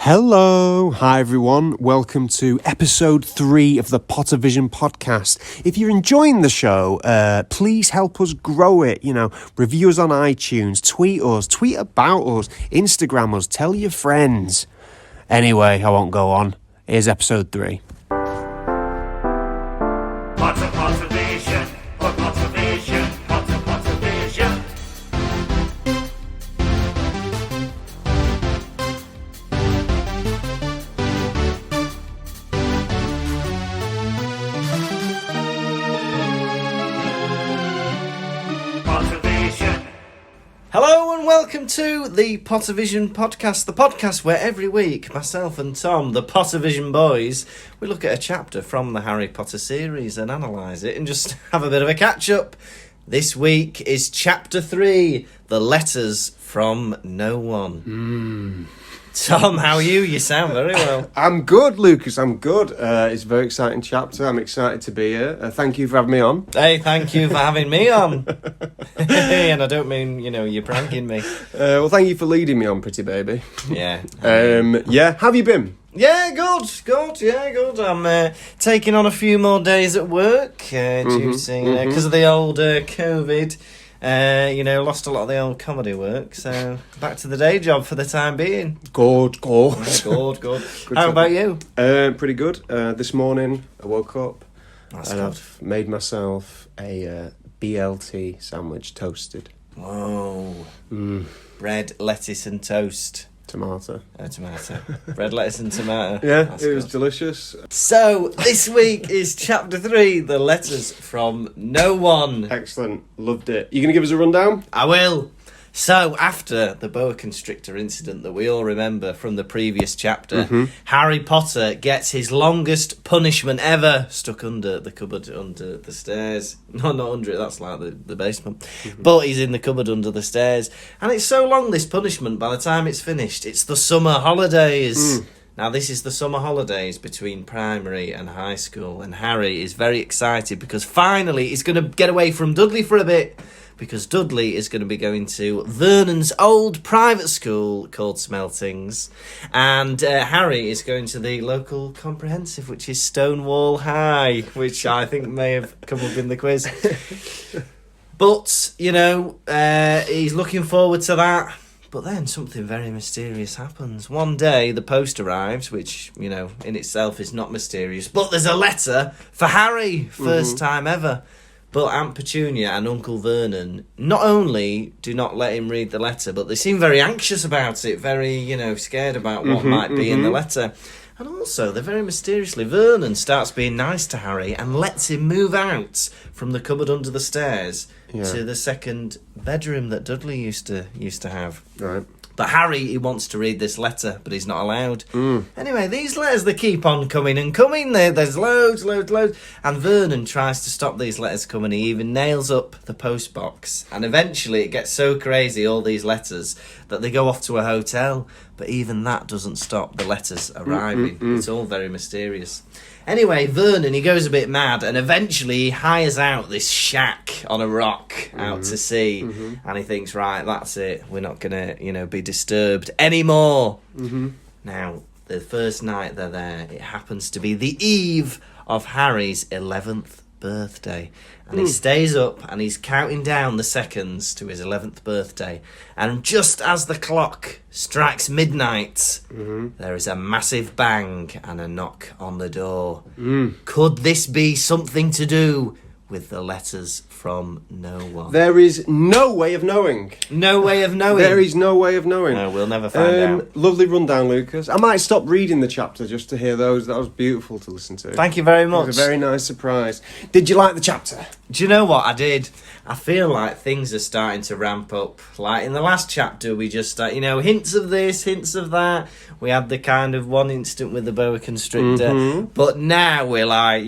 Hello, hi everyone, welcome to episode 3 of the Pottervision Podcast. If you're enjoying the show, please help us grow it, review us on iTunes, tweet us, tweet about us, Instagram us, tell your friends. Anyway, I won't go on, here's episode 3. Pottervision, Pottervision, Pottervision. Pottervision. Hello and welcome to the Pottervision Podcast, the podcast where every week myself and Tom, the Pottervision boys, we look at a chapter from the Harry Potter series and analyse it and just have a bit of a catch-up. This week is Chapter 3, The Letters from No One. Tom, how are you? You sound very well. I'm good, Lukas, I'm good. It's a very exciting chapter, I'm excited to be here. Thank you for having me on. Hey, thank you for having me on. And I don't mean, you're pranking me. Well, thank you for leading me on, pretty baby. Yeah. How have you been? Yeah, good. I'm taking on a few more days at work due to, because of the old COVID. Lost a lot of the old comedy work, so back to the day job for the time being. Good. Good. How about you? Pretty good. This morning I woke up and I've made myself a BLT sandwich, toasted. Whoa. Bread, lettuce and toast. Tomato. Tomato. Bread, lettuce and tomato. Yeah, That's it was good. delicious. So, this week is Chapter 3, The Letters from No One. Excellent. Loved it. You going to give us a rundown? I will. So, after the boa constrictor incident that we all remember from the previous chapter, Harry Potter gets his longest punishment ever, stuck under the cupboard under the stairs. No, not under it, that's like the basement. But he's in the cupboard under the stairs. And it's so long, this punishment, by the time it's finished, it's the summer holidays. Now, this is the summer holidays between primary and high school, and Harry is very excited because finally he's going to get away from Dudley for a bit, because Dudley is going to be going to Vernon's old private school called Smeltings, and Harry is going to the local comprehensive, which is Stonewall High, which I think may have come up in the quiz. But, he's looking forward to that. But then something very mysterious happens. One day, the post arrives, which, in itself is not mysterious. But there's a letter for Harry, first time ever. But Aunt Petunia and Uncle Vernon not only do not let him read the letter, but they seem very anxious about it, very, scared about what might be in the letter. And also, they're very mysteriously, Vernon starts being nice to Harry and lets him move out from the cupboard under the stairs to the second bedroom that Dudley used to have. Right. But Harry, he wants to read this letter, but he's not allowed. Anyway, these letters, they keep on coming and coming. There's loads. And Vernon tries to stop these letters coming. He even nails up the post box. And eventually it gets so crazy, all these letters, that they go off to a hotel. But even that doesn't stop the letters arriving. It's all very mysterious. Anyway, Vernon, he goes a bit mad, and eventually he hires out this shack on a rock out to sea, and he thinks, right, that's it, we're not going to, be disturbed anymore. Now, the first night they're there, it happens to be the eve of Harry's 11th birthday, and he stays up and he's counting down the seconds to his 11th birthday, and just as the clock strikes midnight, there is a massive bang and a knock on the door. Could this be something to do with the letters from no one? There is no way of knowing. No way of knowing. There is no way of knowing. No, we'll never find out. Lovely rundown, Lukas. I might stop reading the chapter just to hear those. That was beautiful to listen to. Thank you very much. It was a very nice surprise. Did you like the chapter? Do you know what I did? I feel like things are starting to ramp up. Like in the last chapter, we just hints of this, hints of that. We had the kind of one instant with the boa constrictor. But now we're like,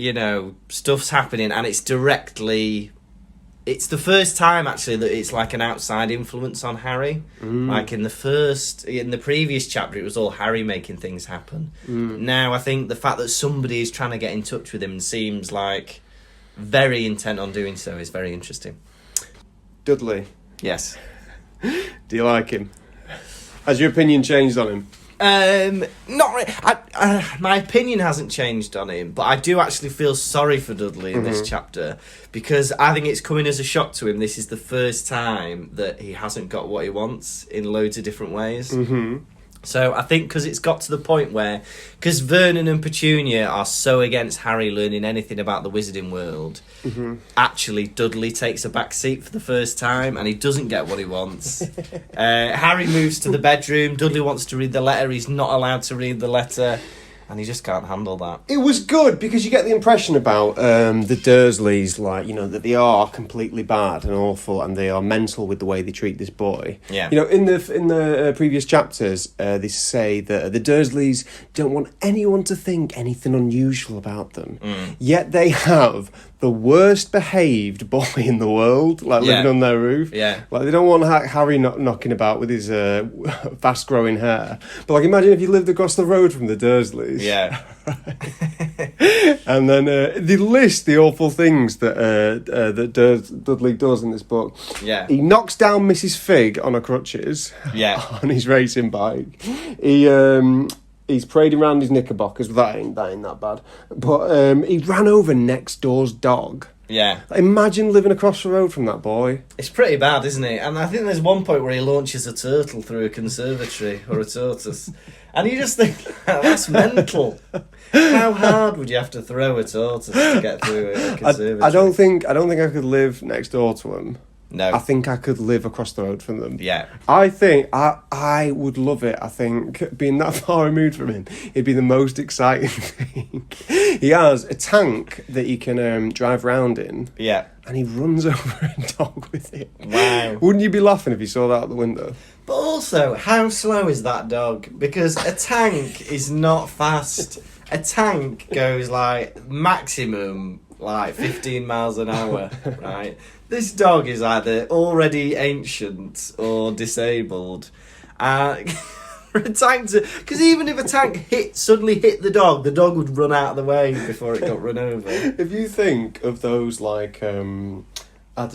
stuff's happening and it's directly... It's the first time, actually, that it's like an outside influence on Harry. Like in the previous chapter, it was all Harry making things happen. Now, I think the fact that somebody is trying to get in touch with him and seems like very intent on doing so is very interesting. Dudley. Yes. Do you like him? Has your opinion changed on him? Not really. My opinion hasn't changed on him, but I do actually feel sorry for Dudley in this chapter, because I think it's coming as a shock to him. This is the first time that he hasn't got what he wants in loads of different ways. Mm-hmm. So I think because it's got to the point where, because Vernon and Petunia are so against Harry learning anything about the wizarding world, actually Dudley takes a back seat for the first time and he doesn't get what he wants. Harry moves to the bedroom, Dudley wants to read the letter, he's not allowed to read the letter, and he just can't handle that. It was good because you get the impression about the Dursleys, like, you know, that they are completely bad and awful, and they are mental with the way they treat this boy. Yeah. You know, in the previous chapters, they say that the Dursleys don't want anyone to think anything unusual about them. Yet they have the worst behaved boy in the world, like living on their roof. Yeah. Like, they don't want Harry knocking about with his fast growing hair. But like, imagine if you lived across the road from the Dursleys. Yeah. And then they list the awful things that Dudley does in this book. Yeah. He knocks down Mrs. Fig on her crutches. Yeah. On his racing bike. He's parading around his knickerbockers. That ain't that bad. But he ran over next door's dog. Yeah. Imagine living across the road from that boy. It's pretty bad, isn't it? And I think there's one point where he launches a turtle through a conservatory, or a tortoise. And you just think, that's mental. How hard would you have to throw a tortoise to get through a conservatory? I don't think I could live next door to him. No. I think I could live across the road from them. Yeah. I think I would love it. I think being that far removed from him, it'd be the most exciting thing. He has a tank that he can drive around in. Yeah. And he runs over a dog with it. Wow. Wouldn't you be laughing if you saw that out the window? But also, how slow is that dog? Because a tank is not fast. A tank goes like maximum like 15 miles an hour, right? This dog is either already ancient or disabled. For a tank to... Because even if a tank suddenly hit the dog would run out of the way before it got run over. If you think of those, like, I don't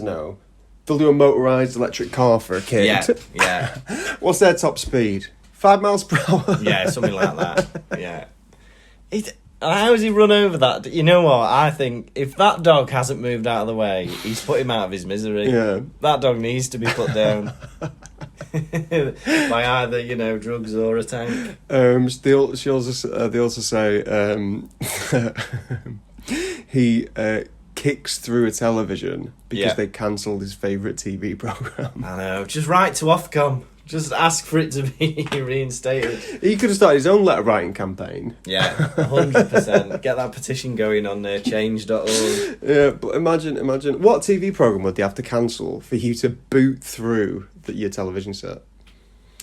know, they'll do a motorised electric car for a kid. Yeah. What's their top speed? 5 miles per hour? Yeah, something like that. Yeah. How has he run over that? You know what? I think if that dog hasn't moved out of the way, he's put him out of his misery. Yeah. That dog needs to be put down. By either, you know, drugs or a tank. They also say he kicks through a television because they cancelled his favourite TV programme. I know. Just write to Ofcom. Just ask for it to be reinstated. He could have started his own letter writing campaign. Yeah, 100%. Get that petition going on change.org. Yeah, but imagine what TV programme would they have to cancel for you to boot through your television set?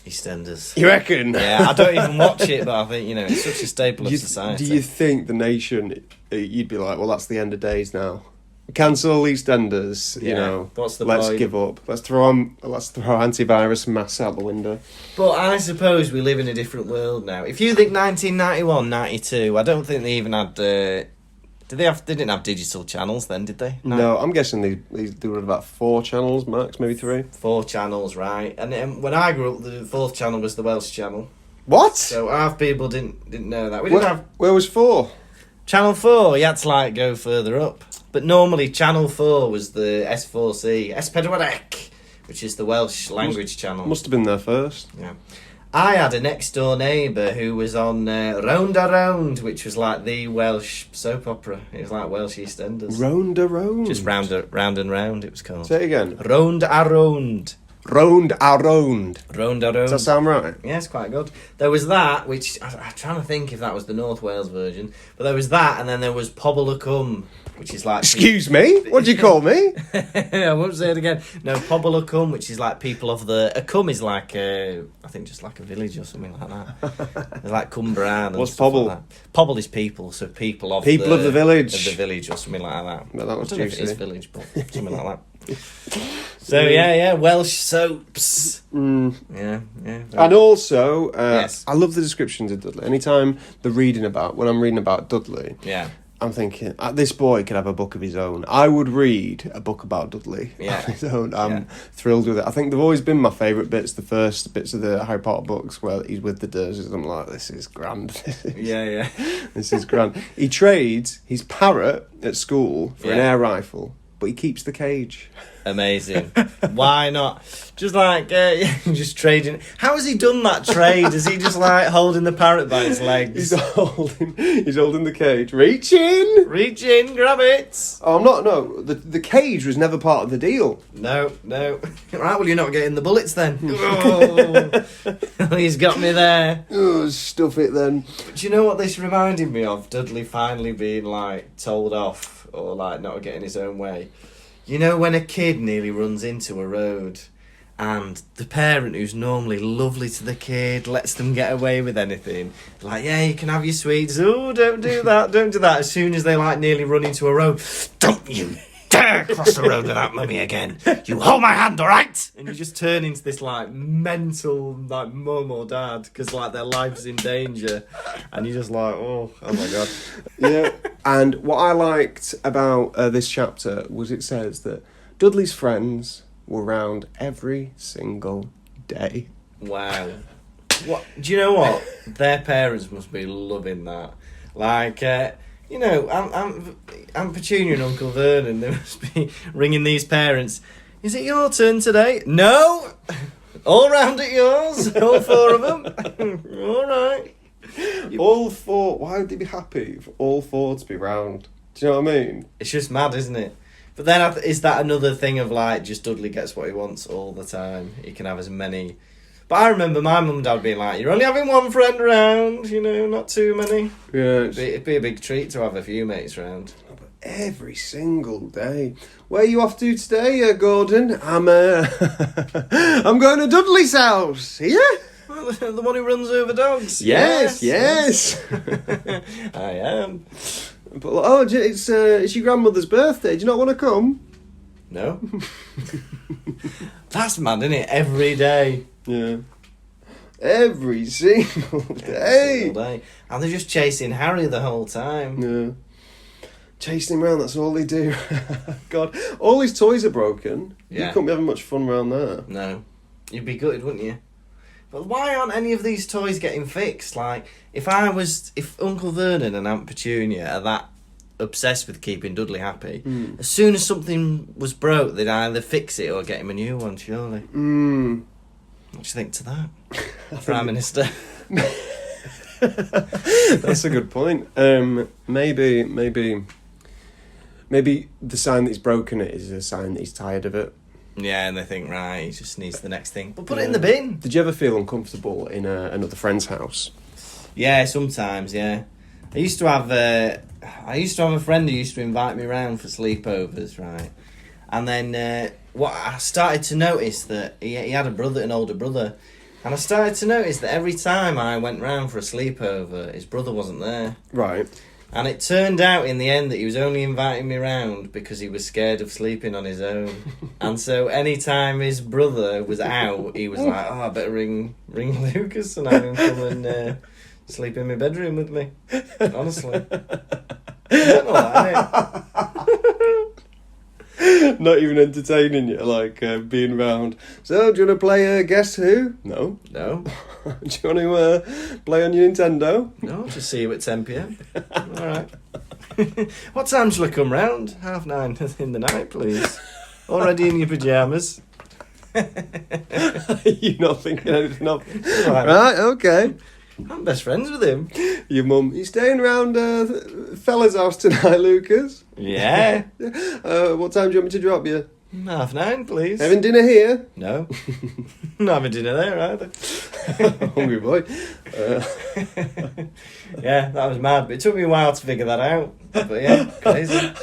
EastEnders. You reckon? Yeah, I don't even watch it, but I think, you know, it's such a staple of society. Do you think the nation, you'd be like, well, that's the end of days now? Cancel EastEnders, you know. What's the let's point? give up. Let's throw antivirus masks out the window. But I suppose we live in a different world now. If you think 1991, 92, I don't think they even had... They didn't have digital channels then, did they? No, I'm guessing they were about 4 channels max, maybe 3. 4 channels, right. And when I grew up, the 4th channel was the Welsh channel. What? So half people didn't know that. We didn't have... Where was 4? Channel 4, you had to like go further up. But normally Channel 4 was the S4C, Ysbydwarec, which is the Welsh language channel. Must have been there first. Yeah. I had a next door neighbour who was on Round a Round, which was like the Welsh soap opera. It was like Welsh EastEnders. Round a Round? Just round and round it was called. Say it again. Round a Round. Round a Round. Round a Round. Does that sound right? Yeah, it's quite good. There was that, which I'm trying to think if that was the North Wales version, but there was that, and then there was Pobl y Cwm, which is like... Excuse me? What do you call me? I won't say it again. No, Pobl y Cwm, which is like people of the... A cwm is like, I think just like a village or something like that. It's like Cwmbran and What's stuff Pobl? like that. Pobl is people, so people of the village. Of the village or something like that. Well, that was I don't know if it juicy. is village, but something like that. So yeah, Welsh soaps. Yeah. And also, Yes. I love the descriptions of Dudley. Anytime when I'm reading about Dudley, Yeah. I'm thinking, this boy could have a book of his own. I would read a book about Dudley Yeah. on his own. I'm thrilled with it. I think they've always been my favourite bits, the first bits of the Harry Potter books where he's with the Dursleys. I'm like, this is grand. Yeah. This is grand. He trades his parrot at school for an Yeah. air rifle, but he keeps the cage. Amazing. Why not? Just like, just trading. How has he done that trade? Is he just like holding the parrot by its legs? He's holding the cage. Reach in! Reach in, grab it. Oh, I'm not, no. The cage was never part of the deal. No. Right, well, you're not getting the bullets then. Oh, he's got me there. Oh, stuff it then. But do you know what this reminded me of? Dudley finally being like told off or like not getting his own way. You know when a kid nearly runs into a road and the parent who's normally lovely to the kid lets them get away with anything. Like, yeah, you can have your sweets. Oh, don't do that. As soon as they like nearly run into a road, don't you dare cross the road without mummy again. You hold my hand, all right? And you just turn into this like mental like mum or dad because like their life's in danger, and you're just like, oh my god. Yeah. And what I liked about this chapter was it says that Dudley's friends were round every single day. Wow. What do you know? What their parents must be loving that. Like, you know, Aunt Petunia and Uncle Vernon, they must be ringing these parents. Is it your turn today? No. All round at yours. All four of them. All right. All four. Why would they be happy for all four to be round? Do you know what I mean? It's just mad, isn't it? But then is that another thing of like just Dudley gets what he wants all the time? He can have as many. But I remember my mum and dad being like, "You're only having one friend round, you know, not too many." Yeah. It'd be a big treat to have a few mates round. Every single day. Where are you off to today, Gordon? I'm going to Dudley's house. Yeah. Well, the one who runs over dogs. Yes. I am. But, it's your grandmother's birthday. Do you not want to come? No. That's mad, isn't it? Every day. Yeah. Every single day. Single day. And they're just chasing Harry the whole time. Yeah. Chasing him around, that's all they do. God. All his toys are broken. Yeah. You couldn't be having much fun around there. No. You'd be gutted, wouldn't you? But why aren't any of these toys getting fixed? Like, if Uncle Vernon and Aunt Petunia are that obsessed with keeping Dudley happy, as soon as something was broke, they'd either fix it or get him a new one, surely. What do you think to that, Prime Minister? That's a good point. Maybe the sign that he's broken it is a sign that he's tired of it. Yeah, and they think, right, he just needs the next thing. But put it in the bin. Did you ever feel uncomfortable in another friend's house? Yeah, sometimes, yeah. I used to have a friend who used to invite me around for sleepovers, right? And then what I started to notice that he had an older brother, and I started to notice that every time I went round for a sleepover, his brother wasn't there. Right. And it turned out in the end that he was only inviting me round because he was scared of sleeping on his own. And so any time his brother was out, he was like, "Oh, I better ring Lukas and have him come and sleep in my bedroom with me." Honestly. I don't know that, Not even entertaining you, like being round. So, do you want to play Guess Who? No. No. Do you want to play on your Nintendo? No, just see you at 10 p.m. All right. What time shall I come round? 9:30 in the night, please. Already in your pyjamas. You're not thinking anything of it. Right. Right, okay. I'm best friends with him. Your mum. You staying around fella's house tonight, Lucas? Yeah. What time do you want me to drop you? 9:30, please. Having dinner here? No. Not having dinner there either. Hungry boy. Yeah, that was mad, but it took me a while to figure that out. But yeah, crazy.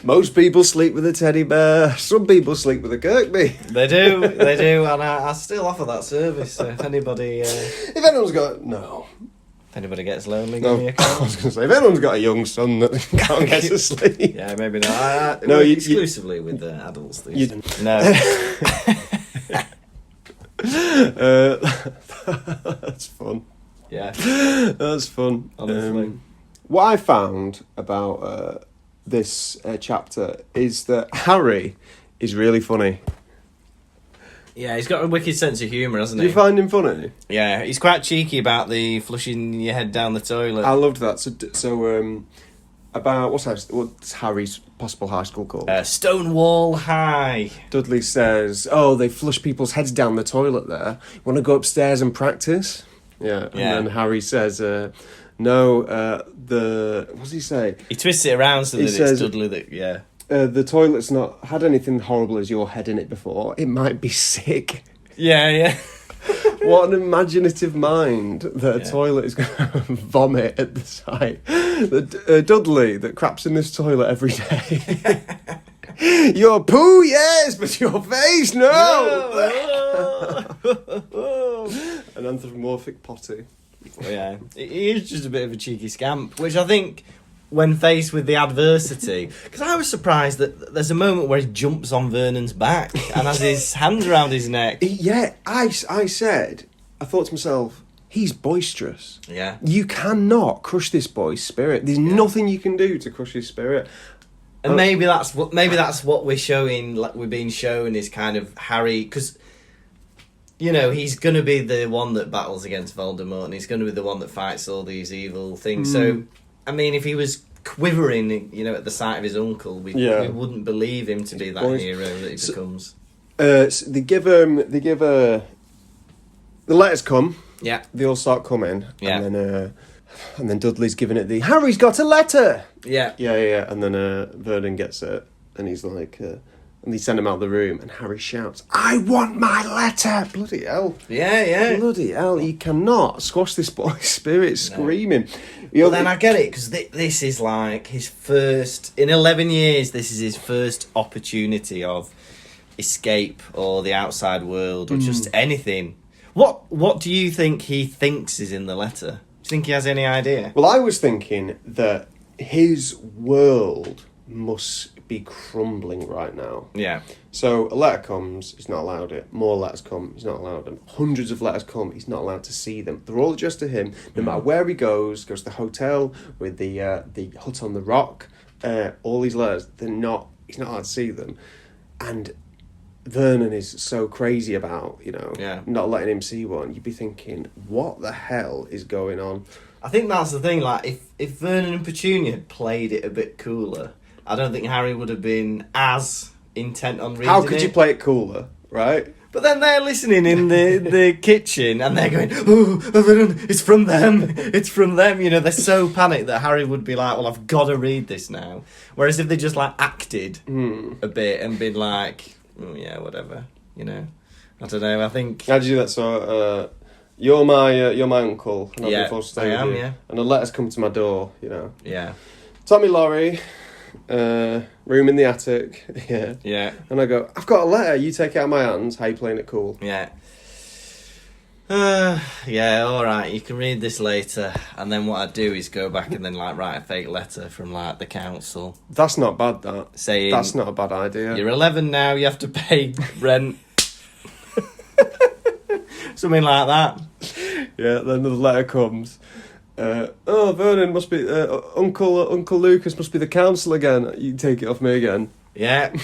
Most people sleep with a teddy bear. Some people sleep with a Kirkby. They do, and I still offer that service. So if anybody, If anyone's got... No. if anybody gets lonely, No, give me a I call. was going to say, if anyone's got a young son that can't get to sleep... Yeah, maybe not. No, Work you- exclusively with the adults. you- These No. That's fun. Yeah. That's fun. Honestly. What I found about this chapter is that Harry is really funny. Yeah, he's got a wicked sense of humour, hasn't Do he? you find him funny? Yeah, he's quite cheeky about the flushing your head down the toilet. I loved that. So about what's Harry's possible high school called? Stonewall High. Dudley says, "Oh, they flush people's heads down the toilet there. You want to go upstairs and practice?" Yeah. And then Harry says, "No, what does he say? He twists it around so that it's Dudley that, yeah. The toilet's not had anything horrible as your head in it before. It might be sick." Yeah. What an imaginative mind that a toilet is going to vomit at the sight. Dudley that craps in this toilet every day. Your poo, yes, but your face, no. An anthropomorphic potty. Yeah, he is just a bit of a cheeky scamp, which I think, when faced with the adversity, because I was surprised that there's a moment where he jumps on Vernon's back and has his hands around his neck. Yeah, I thought to myself, he's boisterous. Yeah. You cannot crush this boy's spirit. There's nothing you can do to crush his spirit. And maybe that's what we're showing. Like we're being shown is kind of Harry, because he's going to be the one that battles against Voldemort, and he's going to be the one that fights all these evil things. So, I mean, if he was quivering, at the sight of his uncle, we wouldn't believe him to be that hero that he becomes. So they give the letters come. Yeah. They all start coming. Yeah. And then Dudley's giving it Harry's got a letter. Yeah. Yeah. And then Vernon gets it, and he's like, and they send him out of the room, and Harry shouts, "I want my letter!" Bloody hell. Yeah. Bloody hell, he cannot squash this boy's spirit screaming. Well, then I get it, because this is like his first, in 11 years, this is his first opportunity of escape or the outside world or just anything. What do you think he thinks is in the letter? Do you think he has any idea? Well, I was thinking that his world must be crumbling right now. Yeah. So a letter comes, he's not allowed it. More letters come, he's not allowed them. Hundreds of letters come, he's not allowed to see them. They're all addressed to him. No matter where he goes to the hotel with the hut on the rock, all these letters, he's not allowed to see them. And Vernon is so crazy about, not letting him see one. You'd be thinking, what the hell is going on? I think that's the thing, like, if Vernon and Petunia had played it a bit cooler, I don't think Harry would have been as intent on reading it. How could you play it cooler, right? But then they're listening in the kitchen and they're going, "Oh, Vernon, it's from them. It's from them." They're so panicked that Harry would be like, "Well, I've got to read this now." Whereas if they just acted a bit and been like, "Oh yeah, whatever," I don't know. I think. How'd you do that? So, you're my uncle. And Yeah, I've been forced to stay I am, with you. yeah. And a letter's come to my door. Yeah. Tommy Laurie, room in the attic. Yeah. Yeah. And I go, "I've got a letter. You take it out of my hands. How you playing it cool?" Yeah. Yeah, alright, you can read this later. And then what I'd do is go back and then write a fake letter from the council. That's not bad, that. Saying, that's not a bad idea. "You're 11 now, you have to pay rent." Something like that. Yeah, then the letter comes. Vernon must be... Uncle Lukas must be the council again. You can take it off me again. Yeah.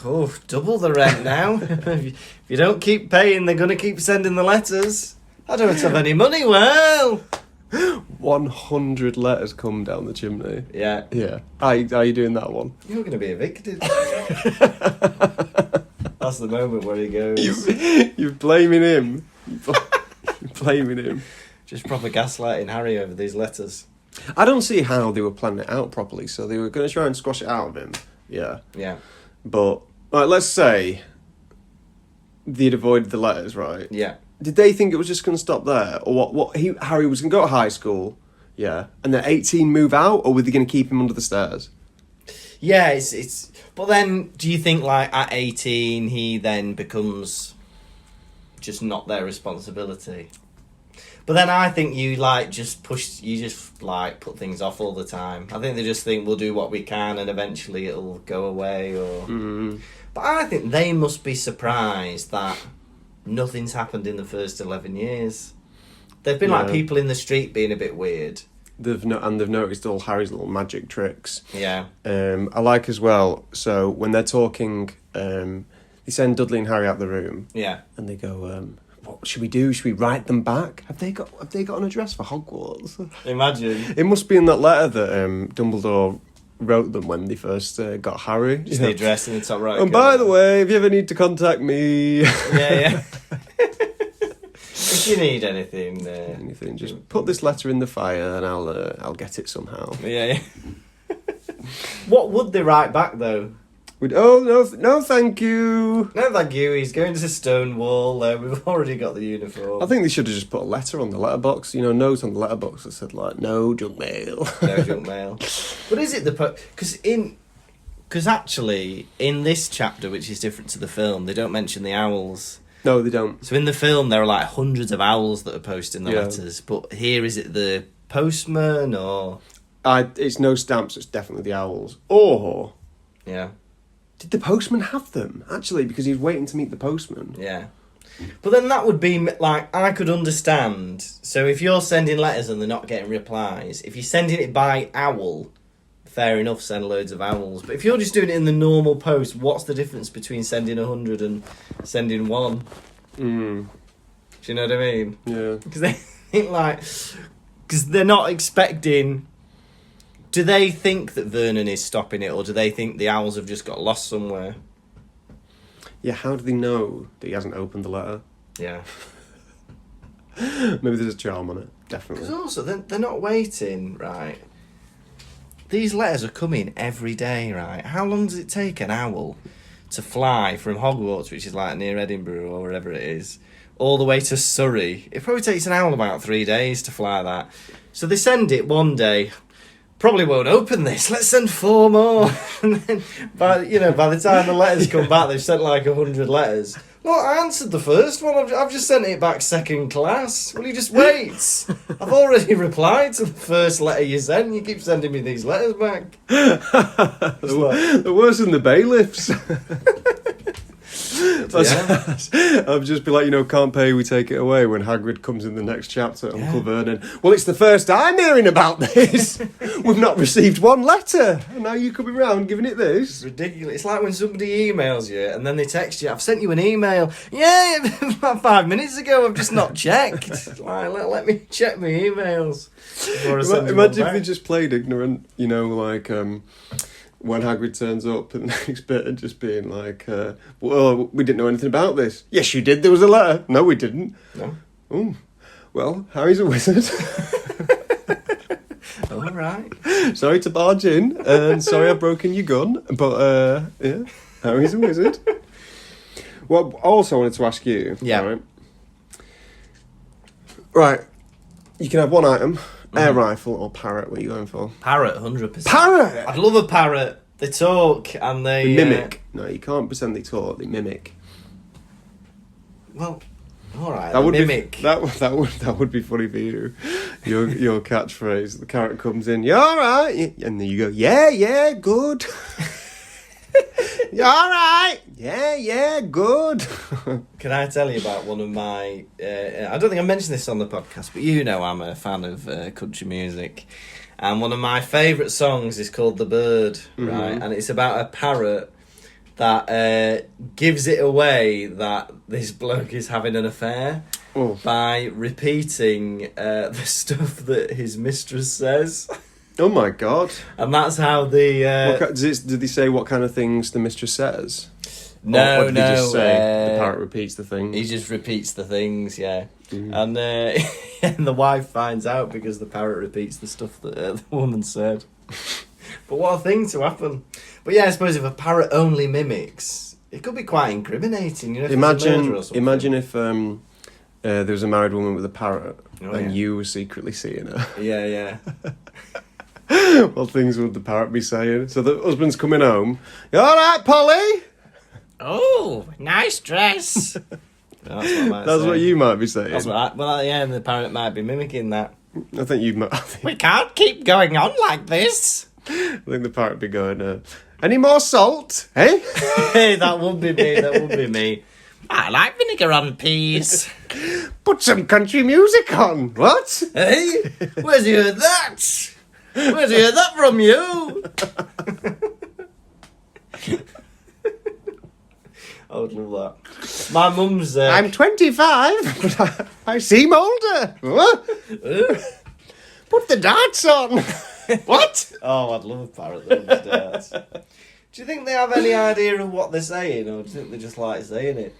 Oh, double the rent now. If you don't keep paying, they're going to keep sending the letters. I don't have any money. Well, 100 letters come down the chimney. Yeah. Yeah. How you doing that one? You're going to be evicted. That's the moment where he goes. You're blaming him. You're blaming him. Just proper gaslighting Harry over these letters. I don't see how they were planning it out properly. So they were going to try and squash it out of him. Yeah. Yeah. But, let's say they'd avoided the letters, right? Yeah. Did they think it was just going to stop there? Or Harry was going to go to high school, yeah, and then 18 move out? Or were they going to keep him under the stairs? Yeah, it's... But then, do you think, at 18, he then becomes just not their responsibility? But then I think you, put things off all the time. I think they just think, we'll do what we can and eventually it'll go away, or... But I think they must be surprised that nothing's happened in the first 11 years. They've been like Yeah. people in the street being a bit weird. They've noticed all Harry's little magic tricks. Yeah. I like as well. So when they're talking, they send Dudley and Harry out the room, Yeah. and they go, "What should we do? Should we write them back? Have they got an address for Hogwarts?" Imagine. It must be in that letter that Dumbledore wrote them when they first got Harry. Just the address in the top right. And by the way, if you ever need to contact me, Yeah. If you need anything, anything, just put this letter in the fire, and I'll get it somehow. Yeah. What would they write back though? No, thank you. No, thank you. He's going to Stonewall. We've already got the uniform. I think they should have just put a letter on the letterbox. Note on the letterbox that said like, "No junk mail." No junk mail. But is it because actually in this chapter, which is different to the film, they don't mention the owls. No, they don't. So in the film, there are like hundreds of owls that are posting the letters. But here, is it the postman or? It's no stamps. It's definitely the owls. Or Yeah. did the postman have them actually? Because he was waiting to meet the postman. Yeah. But then that would be like, I could understand. So if you're sending letters and they're not getting replies, if you're sending it by owl, fair enough, send loads of owls. But if you're just doing it in the normal post, what's the difference between sending 100 and sending one? Mm. Do you know what I mean? Yeah. Because they think like, because they're not expecting. Do they think that Vernon is stopping it, or do they think the owls have just got lost somewhere? Yeah. How do they know that he hasn't opened the letter? Yeah. Maybe there's a charm on it. Definitely. Because also, they're not waiting, right? These letters are coming every day, right? How long does it take an owl to fly from Hogwarts, which is like near Edinburgh or wherever it is, all the way to Surrey? It probably takes an owl about 3 days to fly that. So they send it one day. Probably won't open this. Let's send 4 more. And then, by the time the letters come back, they've sent like 100 letters. Look, I answered the first one. I've just sent it back second class. Will you just wait? I've already replied to the first letter you sent. You keep sending me these letters back. The worse than the bailiffs. I'll just be like, can't pay, we take it away, when Hagrid comes in the next chapter, Uncle Vernon. Well, it's the first I'm hearing about this. We've not received one letter. And now you coming round giving it this. It's ridiculous. It's like when somebody emails you and then they text you, I've sent you an email. Yeah, about 5 minutes ago, I've just not checked. Like, let me check my emails. Imagine if they just played ignorant, when Hagrid turns up and the next bit and just being like, well, we didn't know anything about this. Yes, you did. There was a letter. No, we didn't. No. Oh, well, Harry's a wizard. All right. Sorry to barge in, and sorry I've broken your gun, but, yeah, Harry's a wizard. Well, also I wanted to ask you. Yeah. Right. You can have one item. Air rifle or parrot, what are you going for? Parrot, 100%. Parrot! I'd love a parrot. They talk and they... They mimic. No, you can't pretend they talk, they mimic. Well, alright, That would mimic. Be, that would be funny for you. Your catchphrase. The carrot comes in, you alright? And then you go, yeah, good. You alright? Yeah, good. Can I tell you about one of my... I don't think I mentioned this on the podcast, but I'm a fan of country music. And one of my favourite songs is called The Bird, right? And it's about a parrot that gives it away that this bloke is having an affair by repeating the stuff that his mistress says. Oh my god. And that's how the... did they say what kind of things the mistress says? No, or did they just say the parrot repeats the things? He just repeats the things, yeah. And and the wife finds out because the parrot repeats the stuff that the woman said. But what a thing to happen. But yeah, I suppose if a parrot only mimics, it could be quite incriminating. If Imagine if there was a married woman with a parrot and you were secretly seeing her. Yeah. What things would the parrot be saying? So the husband's coming home. You all right, Polly? Oh, nice dress. That's what you might be saying. That's what and the parrot might be mimicking that. I think you might. We can't keep going on like this. I think the parrot would be going, any more salt, eh? Hey, that would be me. I like vinegar on peas. Put some country music on. What? Hey, where's he heard that? Where's he heard that from you? I would love that. My mum's... I'm 25, but I seem older. What? Put the darts on. What? Oh, I'd love a parrot that loves darts. Do you think they have any idea of what they're saying, or do you think they just like saying it?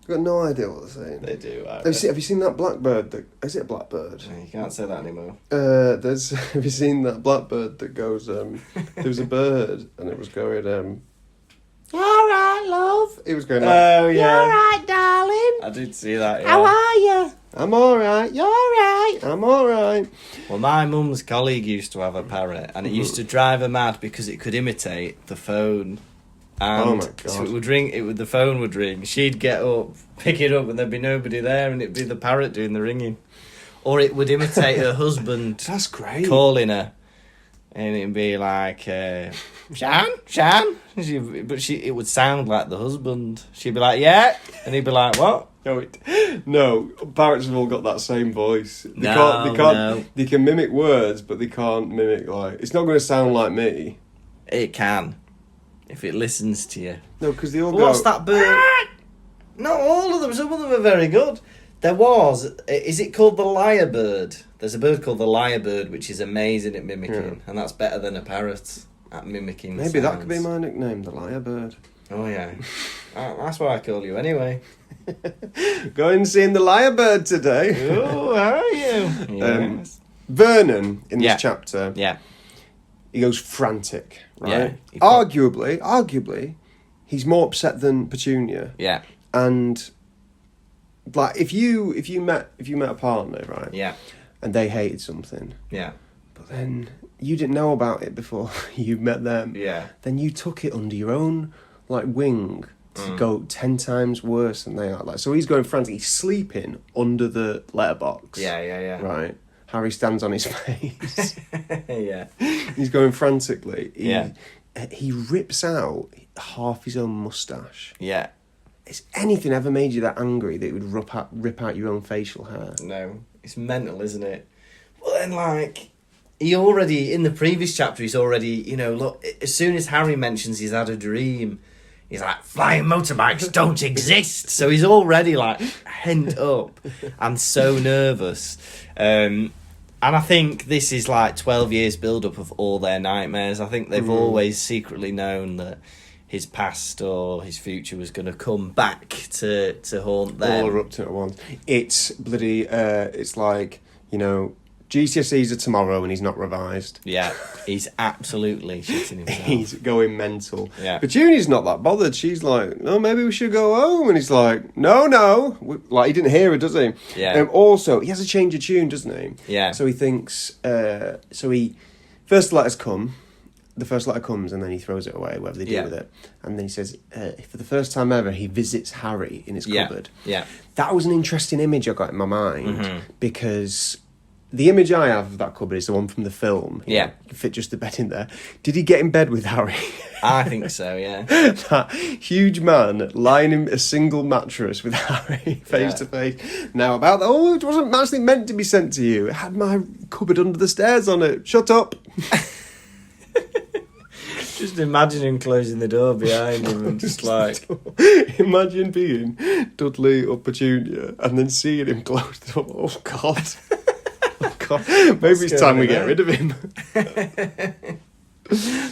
I've got no idea what they're saying. They do. Have you seen that blackbird? Is it a blackbird? You can't say that anymore. Have you seen that blackbird that goes? There was a bird and it was going. You alright, love? It was going. Oh yeah. You alright, darling? I did see that. Yeah. How are you? I'm alright. You're alright. I'm alright. Well, my mum's colleague used to have a parrot, and it used to drive her mad because it could imitate the phone. And oh my God. so it would ring. The phone would ring. She'd get up, pick it up, and there'd be nobody there, and it'd be the parrot doing the ringing. Or it would imitate her husband. That's great. Calling her, and it'd be like, Shan. It would sound like the husband. She'd be like, yeah, and he'd be like, what? No, parrots have all got that same voice. They can't. No. They can mimic words, but they can't mimic it's not going to sound like me. It can, if it listens to you. No, because they all go. What's that bird? Not all of them. Some of them are very good. There was. Is it called the lyrebird? There's a bird called the lyrebird, which is amazing at mimicking, and that's better than a parrot at mimicking. Maybe sounds. that could be my nickname, the lyrebird. Oh yeah, that's what I call you anyway. Going seeing the lyrebird today. Oh, how are you? Yes. Vernon in this chapter. Yeah. He goes frantic, right? Yeah, Arguably, he's more upset than Petunia. Yeah. And like if you met a partner, right? Yeah. And they hated something. Yeah. But then you didn't know about it before you met them. Yeah. Then you took it under your own wing to go 10 times worse than they are. So he's going frantic. He's sleeping under the letterbox. Yeah. Right. Harry stands on his face. Yeah. He's going frantically. Yeah. He rips out half his own moustache. Yeah. Has anything ever made you that angry that it would rip out your own facial hair? No. It's mental, isn't it? Well, then, he already, in the previous chapter, he's already, look, as soon as Harry mentions he's had a dream, he's like, flying motorbikes don't exist. So he's already, hent up and so nervous. And I think this is 12 years build-up of all their nightmares. I think they've always secretly known that his past or his future was going to come back to haunt them. All erupting at once. It's bloody, it's GCSEs are tomorrow and he's not revised. Yeah, he's absolutely shitting himself. He's going mental. Yeah. But Junior's not that bothered. She's like, no, maybe we should go home. And he's like, no. He didn't hear her, does he? Yeah. Also, he has a change of tune, doesn't he? Yeah. So he thinks, first letters come. The first letter comes and then he throws it away, whatever they do with it. And then he says, for the first time ever, he visits Harry in his cupboard. Yeah. That was an interesting image I got in my mind because the image I have of that cupboard is the one from the film. Yeah. You can fit just a bed in there. Did he get in bed with Harry? I think so, yeah. That huge man lying in a single mattress with Harry face to face. Now about that, it wasn't actually meant to be sent to you. It had my cupboard under the stairs on it. Shut up. Just imagine him closing the door behind him and just Imagine being Dudley or Petunia and then seeing him close the door. Oh, God. Oh, God. Maybe it's time we get rid of him.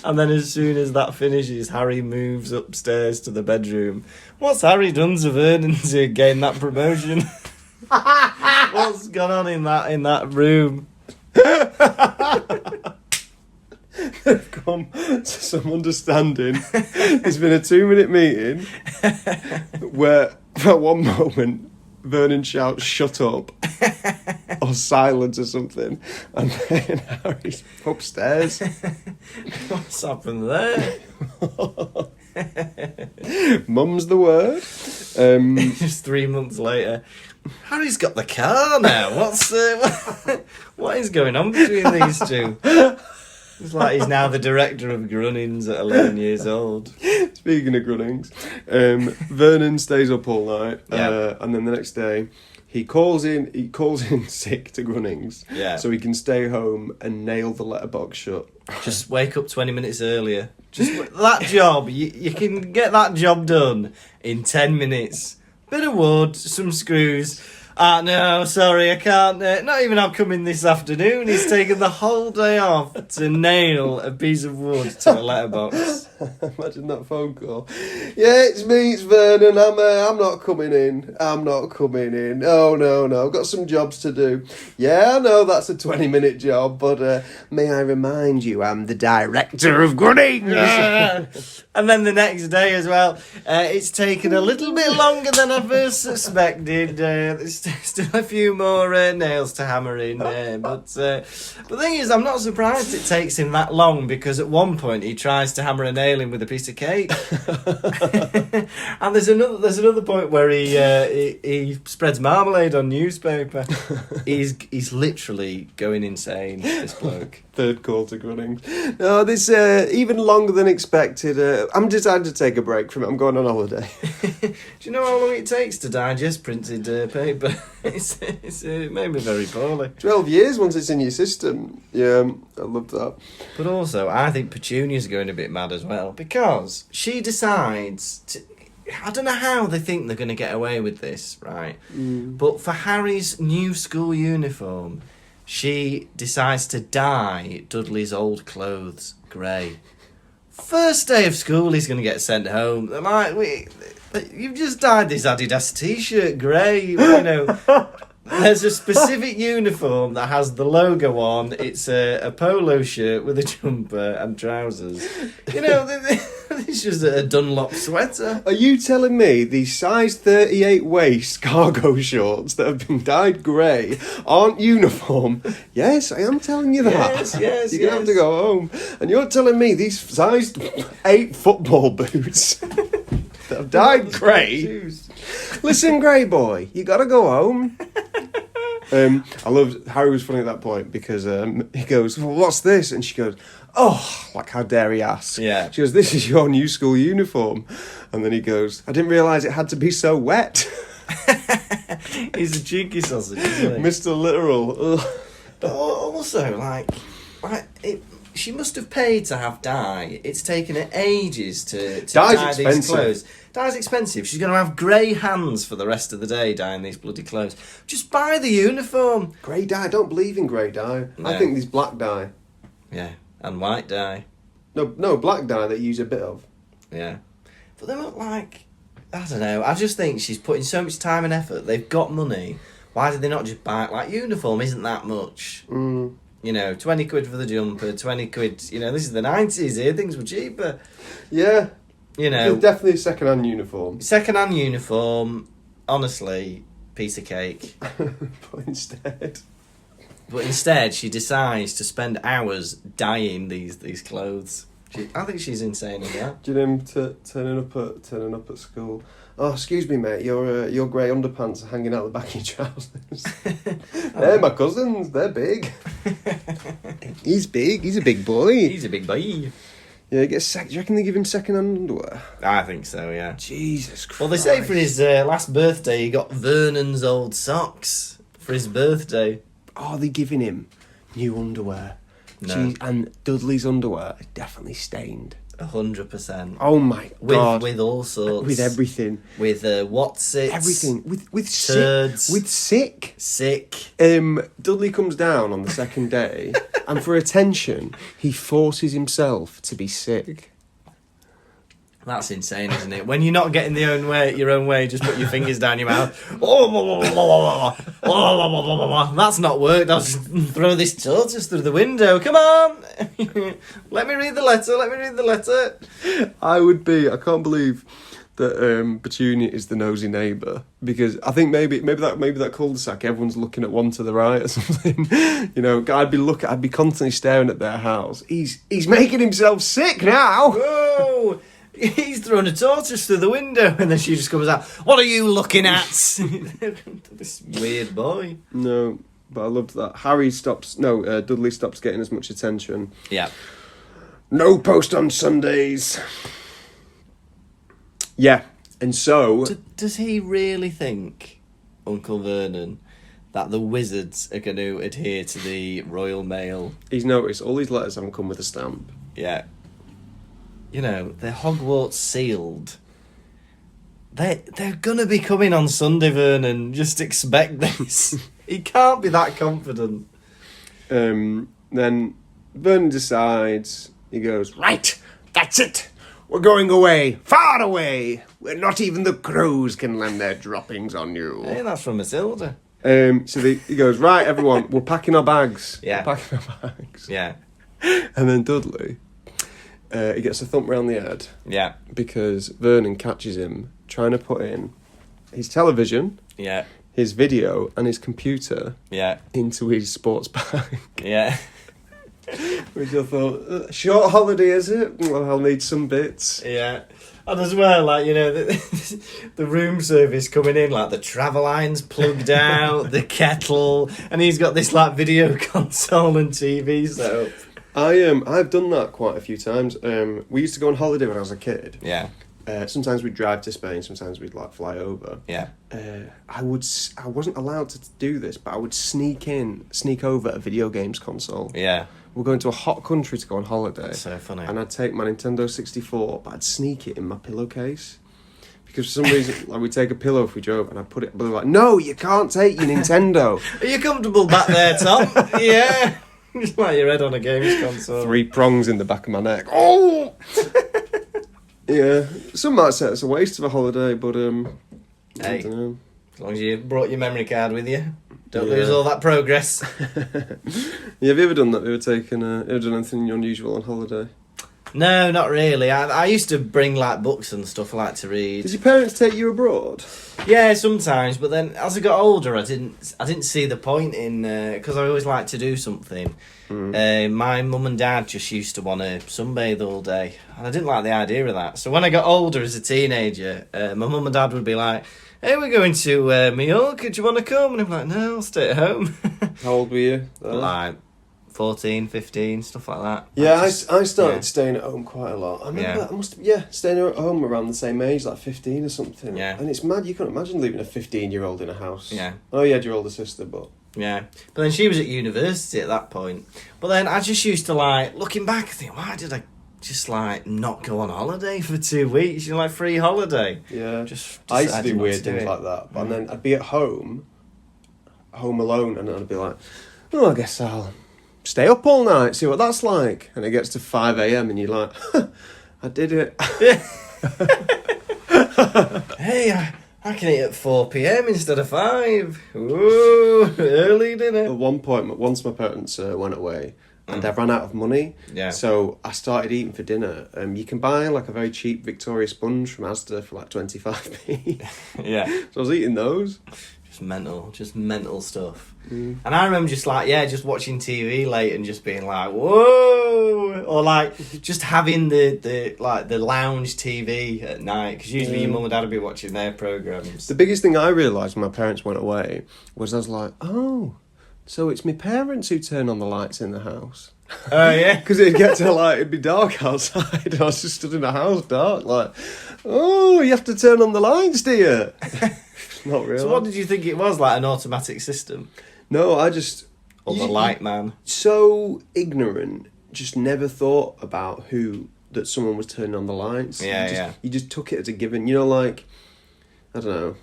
And then as soon as that finishes, Harry moves upstairs to the bedroom. What's Harry done to Vernon to gain that promotion? What's gone on in that room? They've come to some understanding. There's been a 2-minute meeting where, at one moment, Vernon shouts, "Shut up," or silence or something, and then Harry's upstairs. What's happened there? Mum's the word. Just 3 months later, Harry's got the car now. What is going on between these two? It's like he's now the director of Grunnings at 11 years old. Speaking of Grunnings, Vernon stays up all night, Yeah. and then the next day he calls in sick to Grunnings, Yeah. so he can stay home and nail the letterbox shut. Just wake up 20 minutes earlier. Just that job, you can get that job done in 10 minutes. Bit of wood, some screws. No, sorry, I can't. Not even I'm coming this afternoon. He's taken the whole day off to nail a piece of wood to a letterbox. Imagine that phone call. Yeah, it's me, it's Vernon. I'm not coming in. Oh, no. I've got some jobs to do. Yeah, I know that's a 20-minute job, but may I remind you, I'm the director of Grunnings. And then the next day as well, it's taken a little bit longer than I first suspected. There's still a few more nails to hammer in. But the thing is, I'm not surprised it takes him that long, because at one point he tries to hammer a nail in with a piece of cake. And there's another point where he spreads marmalade on newspaper. He's literally going insane, this bloke. Third call to Grunnings. No, this even longer than expected. I'm deciding to take a break from it. I'm going on holiday. Do you know how long it takes to digest printed paper? It's made me very poorly. 12 years once it's in your system. Yeah, I love that. But also, I think Petunia's going a bit mad as well, because she decides to... I don't know how they think they're going to get away with this, right? But for Harry's new school uniform, she decides to dye Dudley's old clothes grey. First day of school, he's going to get sent home. They're like, you've just dyed this Adidas t-shirt grey, you know. There's a specific uniform that has the logo on. It's a polo shirt with a jumper and trousers. You know, it's just a Dunlop sweater. Are you telling me these size 38 waist cargo shorts that have been dyed grey aren't uniform? Yes, I am telling you that. Yes, You're going to have to go home. And you're telling me these size 8 football boots that have dyed grey. Listen, grey boy, you got to go home. I loved Harry was funny at that point, because he goes, well, what's this? And she goes, oh, like, how dare he ask? Yeah. She goes, this is your new school uniform. And then he goes, I didn't realise it had to be so wet. He's a cheeky sausage, isn't he? Mr. Literal. Ugh. But also, she must have paid to have dye. It's taken her ages to dye these clothes. Dye's expensive. She's going to have grey hands for the rest of the day dyeing these bloody clothes. Just buy the uniform. Grey dye. I don't believe in grey dye. No. I think there's black dye. Yeah, and white dye. No, black dye that you use a bit of. Yeah. But they look like... I don't know. I just think she's putting so much time and effort. They've got money. Why did they not just buy it? Like, uniform isn't that much. You know, 20 quid for the jumper, 20 quid... You know, this is the 90s here. Things were cheaper. Yeah. You know... It's definitely a second-hand uniform. Second-hand uniform, honestly, piece of cake. But instead, she decides to spend hours dyeing these clothes. I think she's insane in that. Do you know him turning up at school? Oh, excuse me, mate. Your grey underpants are hanging out the back of your trousers. They're my cousins. They're big. He's big. He's a big boy. He's a big boy. Yeah, do you reckon they give him second-hand underwear? I think so, yeah. Jesus Christ. Well, they say for his last birthday, he got Vernon's old socks for his birthday. Oh, they're giving him new underwear. No. Jeez, and Dudley's underwear is definitely stained. 100%. Oh my God. With all sorts. With everything. With what's it? Everything. With turds. sick. With sick. Sick. Dudley comes down on the second day, and for attention, he forces himself to be sick. That's insane, isn't it? When you're not getting your own way, just put your fingers down your mouth. That's not worked. I'll just throw this tortoise through the window. Come on! Let me read the letter. I can't believe that Petunia is the nosy neighbour, because I think maybe that cul-de-sac, everyone's looking at one to the right or something. You know, I'd be constantly staring at their house. He's making himself sick now. Whoa! He's thrown a tortoise through the window, and then she just comes out, what are you looking at? This weird boy. No, but I loved that. Dudley stops getting as much attention. Yeah. No post on Sundays. Yeah, and so... Does he really think, Uncle Vernon, that the wizards are going to adhere to the Royal Mail? He's noticed all these letters haven't come with a stamp. Yeah. You know, they're Hogwarts sealed. They're going to be coming on Sunday, Vernon. Just expect this. He can't be that confident. Then Vernon decides, he goes, right, that's it. We're going away, far away, where not even the crows can land their droppings on you. Hey, that's from Matilda. So he goes, right, everyone, we're packing our bags. Yeah. We're packing our bags. Yeah. And then Dudley, he gets a thump round the head. Yeah. Because Vernon catches him trying to put in his television, Yeah. his video, and his computer Yeah. into his sports bag. Yeah. Which I thought, short holiday, is it? Well, I'll need some bits. Yeah. And as well, like, you know, the room service coming in, like the travel line's plugged out, the kettle, and he's got this like video console and TV set up. I've done that quite a few times. We used to go on holiday when I was a kid. Yeah. Sometimes we'd drive to Spain, sometimes we'd like fly over. Yeah. I wasn't allowed to do this, but I would sneak over a video games console. Yeah. We're going to a hot country to go on holiday. That's so funny. And I'd take my Nintendo 64, but I'd sneak it in my pillowcase. Because for some reason, like, we'd take a pillow if we drove, and I'd put it, but they're like, no, you can't take your Nintendo. Are you comfortable back there, Tom? Yeah. Just like your head on a games console. 3 prongs in the back of my neck. Oh! Yeah. Some might say it's a waste of a holiday, but, I Hey. don't know. As long as you brought your memory card with you. Don't Yeah. lose all that progress. Yeah, have you ever done that? Ever done anything unusual on holiday? No, not really. I used to bring like books and stuff I like to read. Did your parents take you abroad? Yeah, sometimes, but then as I got older, I didn't see the point in because I always liked to do something. My mum and dad just used to want to sunbathe all day, and I didn't like the idea of that. So when I got older as a teenager, my mum and dad would be like, "Hey, we're going to Mallorca. Do you want to come?" And I'm like, "No, I'll stay at home." How old were you? Like 14, 15, stuff like that. Yeah, I started yeah. staying at home quite a lot. I remember Yeah. staying at home around the same age, like 15 or something. Yeah. And it's mad, you couldn't imagine leaving a 15-year-old in a house. Yeah. Oh, you had your older sister, but... Yeah, but then she was at university at that point. But then I just used to like, looking back, I think, why did I just like not go on holiday for 2 weeks? You know, like free holiday. Yeah. Just I used to decided do not weird to do things it. like that. But then I'd be at home alone, and I'd be like, oh, I guess I'll stay up all night, see what that's like. And it gets to 5 a.m. and you're like, I did it. Hey, I can eat at 4 p.m. instead of 5. Ooh, early dinner. At one point, once my parents went away, and I ran out of money. Yeah. So I started eating for dinner. You can buy like a very cheap Victoria sponge from Asda for like 25p. Yeah. So I was eating those. Just mental stuff. And I remember just like, just watching TV late and just being like, whoa, or like just having the lounge TV at night, because usually your mum and dad would be watching their programs. The biggest thing I realised when my parents went away was I was like, oh, so it's my parents who turn on the lights in the house. Oh yeah. Because it'd get to like, it'd be dark outside, and I was just stood in the house dark, like, oh, you have to turn on the lights, do you? Not really. So what did you think it was, like an automatic system? No, I just... Or the light man? So ignorant, just never thought about that someone was turning on the lights. You just took it as a given. You know, like, I don't know,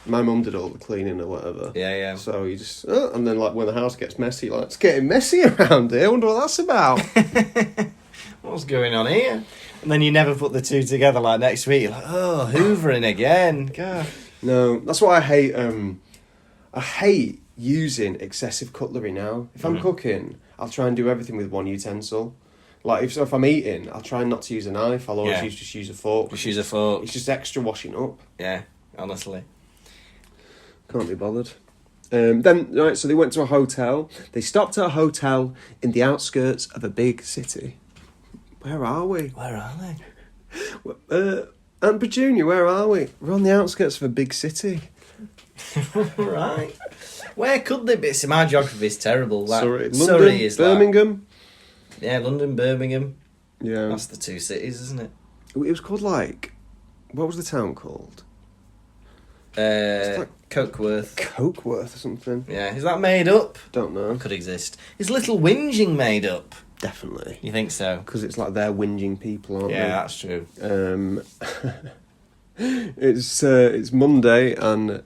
my mum did all the cleaning or whatever. Yeah. So you just... and then, like, when the house gets messy, like, it's getting messy around here. I wonder what that's about. What's going on here? And then you never put the two together, like next week, you're like, oh, hoovering again. God. No, that's why I hate... I hate using excessive cutlery now. If I'm cooking, I'll try and do everything with one utensil. Like, if I'm eating, I'll try not to use a knife. I'll always just use a fork. Just use a fork. It's just extra washing up. Yeah, honestly. Can't be bothered. Then, right, so they went to a hotel. They stopped at a hotel in the outskirts of a big city. Where are we? Where are they? Aunt Petunia, where are we? We're on the outskirts of a big city. Right. Where could they be? See, my geography is terrible. Like, Surrey, Surrey is Birmingham. Like, London, Birmingham. Yeah. That's the two cities, isn't it? It was called like, what was the town called? Like Cokeworth. Cokeworth or something. Yeah, is that made up? Don't know. Could exist. Is Little Whinging made up? Definitely. You think so? Because it's like they're whinging people, aren't Yeah, that's true. they? It's Monday and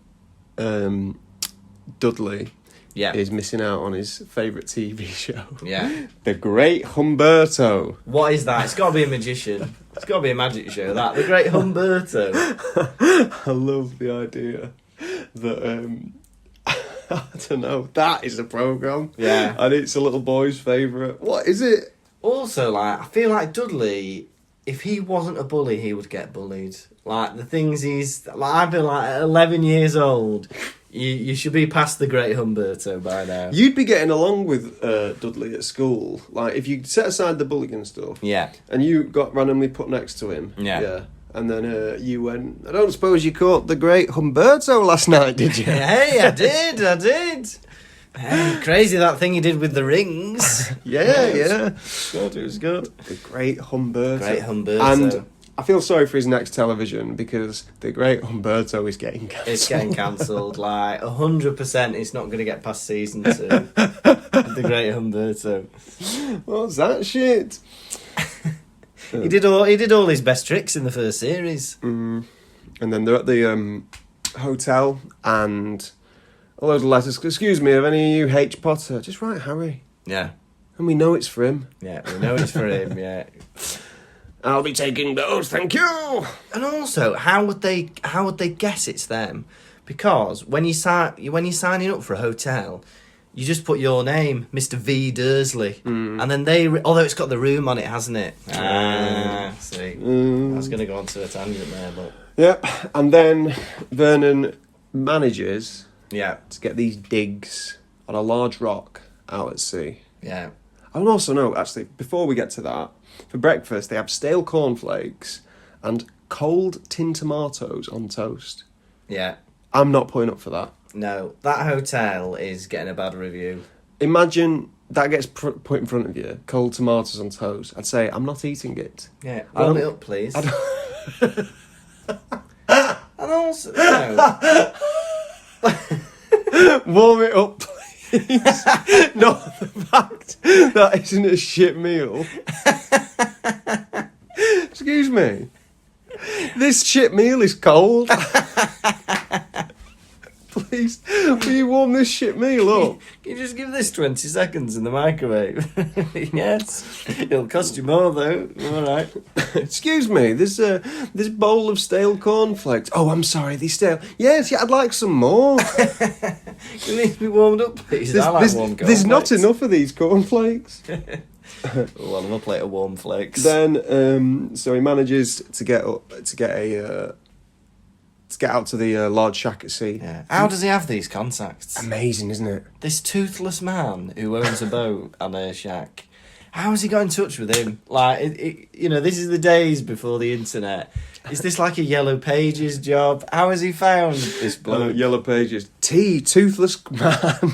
Dudley Yeah. is missing out on his favourite TV show. Yeah. The Great Humberto. What is that? It's got to be a magician. It's got to be a magic show, that. The Great Humberto. I love the idea that, I don't know, that is a programme. Yeah. And it's a little boy's favourite. What is it? Also, like, I feel like Dudley, if he wasn't a bully, he would get bullied. Like, the things he's... Like, I feel like at 11 years old, you should be past the Great Humberto by now. You'd be getting along with Dudley at school. Like, if you set aside the bullying stuff. Yeah. And you got randomly put next to him. Yeah. And then you went, I don't suppose you caught the Great Humberto last night, did you? Hey, I did. Hey, crazy that thing you did with the rings. Yeah. Good, it was good. The Great Humberto. Great Humberto. And I feel sorry for his next television because the Great Humberto is getting cancelled. It's getting cancelled. Like 100%, it's not going to get past season 2. The Great Humberto. What's that shit? He did all his best tricks in the first series. And then they're at the hotel and a load of letters. Excuse me, have any of you H. Potter? Just write Harry. Yeah. And we know it's for him. Yeah, we know it's for him. Yeah. I'll be taking those, thank you. And also, how would they guess it's them? Because when you're signing up for a hotel, you just put your name, Mr. V. Dursley, and then although it's got the room on it, hasn't it? See, I was going to go on to a tangent there, but Yep, and then Vernon manages yeah, to get these digs on a large rock out at sea. yeah, I will also note, actually, before we get to that, for breakfast they have stale cornflakes and cold tin tomatoes on toast. yeah. I'm not putting up for that. No, that hotel is getting a bad review. Imagine that gets put in front of you, cold tomatoes on toast. I'd say, I'm not eating it. Yeah, I warm don't- it up, please. And also, no. Warm it up, please. Not the fact that isn't a shit meal. Excuse me. This shit meal is cold. Please, will you warm this shit meal up? Can you just give this 20 seconds in the microwave? Yes. It'll cost you more, though. All right. Excuse me, this bowl of stale cornflakes. Oh, I'm sorry, these stale. Yes, yeah, I'd like some more. Can these be warmed up, please? I like warm there's not cornflakes. enough of these cornflakes. Well, I'm a plate of warm flakes. Then, so he manages to get out to the large shack at sea. Yeah. How does he have these contacts? Amazing, isn't it? This toothless man who owns a boat and a shack. How has he got in touch with him? Like, this is the days before the internet. Is this like a Yellow Pages job? How has he found this bloke? Yellow Pages. Toothless man.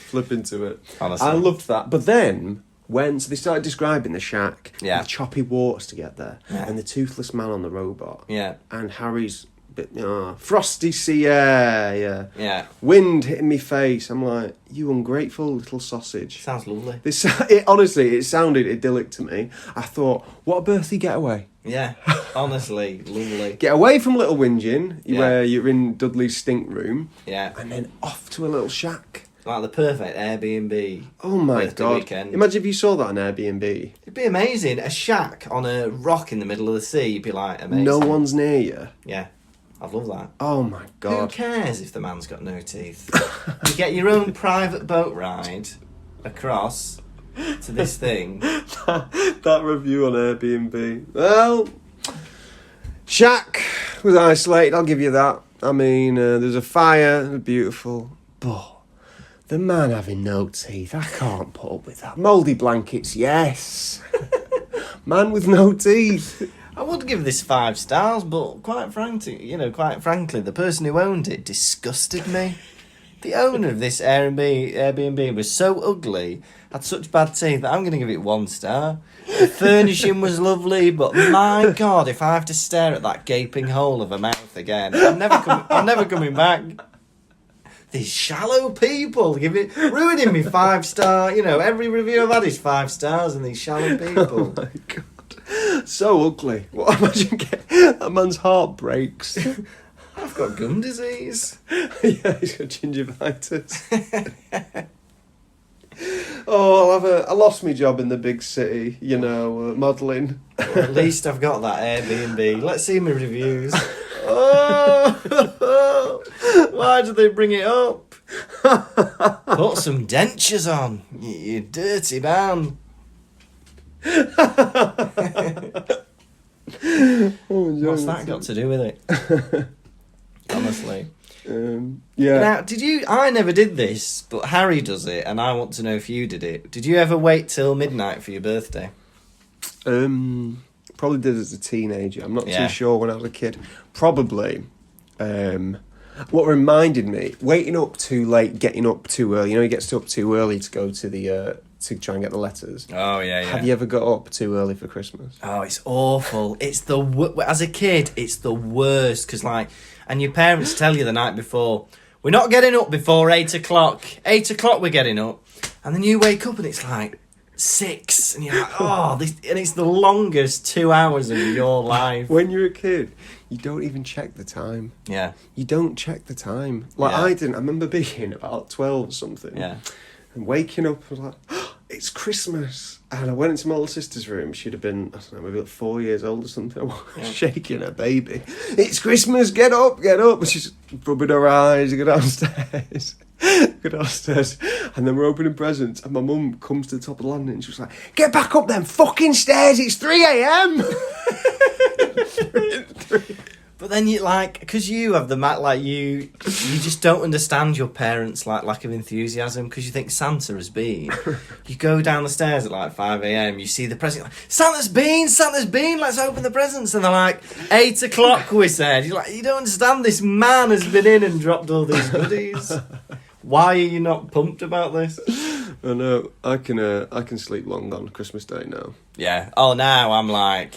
Flip into it. Honestly. I loved that. But then, so they started describing the shack, Yeah. the choppy waters to get there, Yeah. and the toothless man on the robot, Yeah. and Harry's bit, frosty sea air, Yeah. wind hitting me face. I'm like, you ungrateful little sausage. Sounds lovely. Honestly, it sounded idyllic to me. I thought, what a birthday getaway. Yeah. Honestly, lovely. Get away from little whinging, Yeah. where you're in Dudley's stink room, Yeah. and then off to a little shack. Like the perfect Airbnb. Oh my birthday god. weekend. Imagine if you saw that on Airbnb. It'd be amazing. A shack on a rock in the middle of the sea. You'd be like, amazing. No one's near you. Yeah. I'd love that. Oh my Who god. cares if the man's got no teeth? You get your own private boat ride across to this thing. That review on Airbnb. Well, shack was isolated, I'll give you that. I mean, there's a fire, beautiful. But the man having no teeth, I can't put up with that. Mouldy blankets, yes. Man with no teeth. I would give this 5 stars, but quite frankly, the person who owned it disgusted me. The owner of this Airbnb was so ugly, had such bad teeth that I'm going to give it 1 star. The furnishing was lovely, but my God, if I have to stare at that gaping hole of a mouth again, I'm never coming back. These shallow people ruining me 5-star. You know, every review I've had is 5 stars, and these shallow people. Oh my God, so ugly. What? Imagine that man's heart breaks. I've got gum disease. Yeah, he's got gingivitis. Oh, I lost my job in the big city, you know, modelling. Well, at least I've got that Airbnb. Let's see my reviews. Oh, Why did they bring it up? Put some dentures on, you dirty man. What's that got to do with it? Honestly. Yeah. Now, I never did this, but Harry does it, and I want to know if you did it. Did you ever wait till midnight for your birthday? Probably did as a teenager. I'm not Yeah. too sure when I was a kid. Probably. What reminded me, waiting up too late, getting up too early. You know, he gets up too early to go to the to try and get the letters. Oh yeah, yeah. Have you ever got up too early for Christmas? Oh, it's awful. It's as a kid, it's the worst because and your parents tell you the night before, we're not getting up before 8 o'clock. 8 o'clock we're getting up, and then you wake up and it's like 6, and you're like, and it's the longest 2 hours of your life. When you're a kid, you don't even check the time. Yeah, You don't check the time. Like Yeah. I didn't. I remember being about 12 or something. yeah. And waking up, I was like, it's Christmas. And I went into my little sister's room. She'd have been, I don't know, maybe like 4 years old or something. I was shaking her baby. It's Christmas, get up, get up. And she's rubbing her eyes, go downstairs. Go downstairs. And then we're opening presents. And my mum comes to the top of the landing and she was like, get back up them fucking stairs, it's 3 a.m. But then you because you have the you just don't understand your parents' lack of enthusiasm because you think Santa has been. You go down the stairs at 5 a.m. You see the present. Santa's been. Let's open the presents. And they're like 8 o'clock. We said you're like, you don't understand. This man has been in and dropped all these goodies. Why are you not pumped about this? I know. I can sleep long on Christmas Day now. Yeah. Oh, now I'm like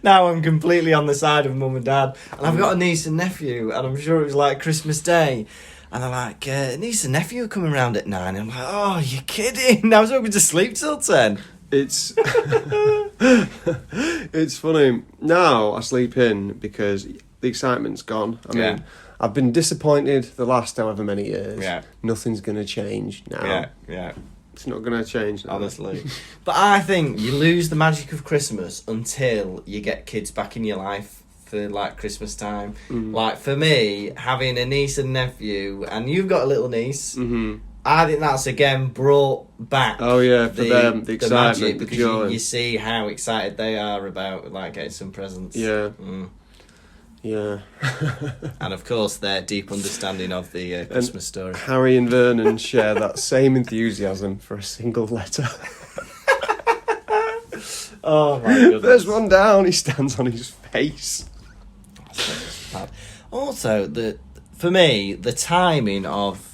now I'm completely on the side of mum and dad, and I've got a niece and nephew, and I'm sure it was like Christmas Day, and they're like, niece and nephew are coming round at 9. And I'm like, oh, you're kidding? I was hoping to sleep till 10. It's it's funny now. I sleep in because the excitement's gone. I mean, I've been disappointed the last however many years. Yeah. Nothing's going to change now. Yeah. It's not going to change now. Honestly. But I think you lose the magic of Christmas until you get kids back in your life for Christmas time. Like for me, having a niece and nephew, and you've got a little niece, I think that's again brought back. Oh yeah, for them, the excitement, magic, the because joy. you see how excited they are about getting some presents. Yeah. Yeah. And of course their deep understanding of the Christmas story. Harry and Vernon share that same enthusiasm for a single letter. Oh my goodness. There's one down, he stands on his face. Also, for me, the timing of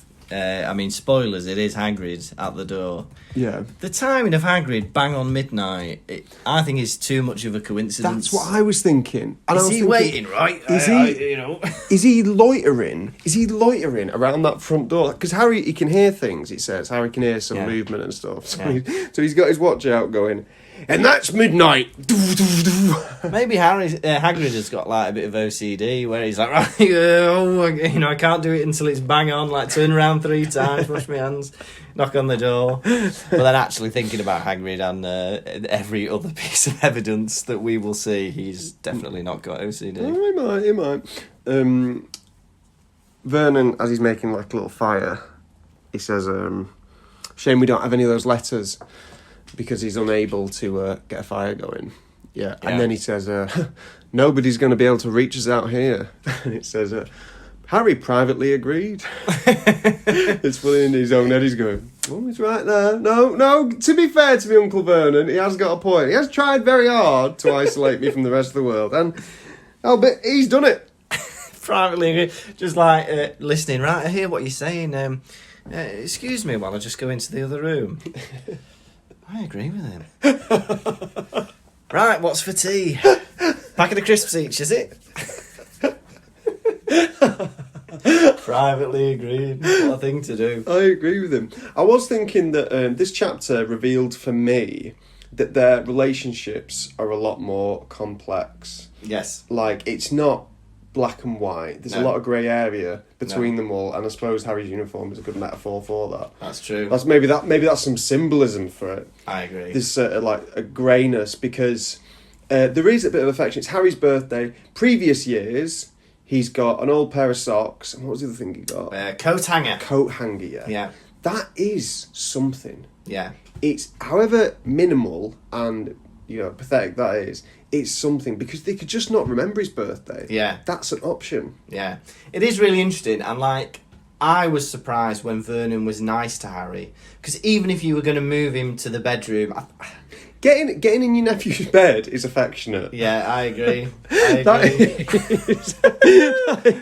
spoilers, it is Hagrid at the door. Yeah. The timing of Hagrid bang on midnight, I think is too much of a coincidence. That's what I was thinking. And Is he waiting, right? Is he loitering? Is he loitering around that front door? Because Harry, he can hear things, it says. Harry can hear some movement and stuff. So, so he's got his watch out going, and that's midnight. Maybe Hagrid has got a bit of OCD where he's like, right, I can't do it until it's bang on, turn around 3 times, wash my hands, knock on the door. But then actually thinking about Hagrid and every other piece of evidence that we will see, he's definitely not got OCD. Oh, he might. Vernon, as he's making a little fire, he says, shame we don't have any of those letters, because he's unable to get a fire going. Yeah. And then he says, nobody's going to be able to reach us out here. And it says, Harry privately agreed. It's funny in his own head, he's going, oh, he's right there. No, to be fair to me, Uncle Vernon, he has got a point. He has tried very hard to isolate me from the rest of the world. And, but he's done it. privately agree. Just like listening. Right, I hear what you're saying. Excuse me while I just go into the other room. I agree with him. Right, what's for tea? Packet of crisps each, is it? Privately agreed. What a thing to do. I agree with him. I was thinking that this chapter revealed for me that their relationships are a lot more complex. Yes. Like, it's not black and white. There's a lot of grey area between them all, and I suppose Harry's uniform is a good metaphor for that. That's true. That's maybe that's some symbolism for it. I agree. There's like a greyness because there is a bit of affection. It's Harry's birthday. Previous years, he's got an old pair of socks. And what was the other thing he got? Coat hanger. Coat hanger, yeah. Yeah. That is something. Yeah. It's however minimal and pathetic that is. It's something because they could just not remember his birthday. Yeah. That's an option. Yeah. It is really interesting, and like I was surprised when Vernon was nice to Harry, because even if you were going to move him to the bedroom, Getting in your nephew's bed is affectionate. yeah, I agree. That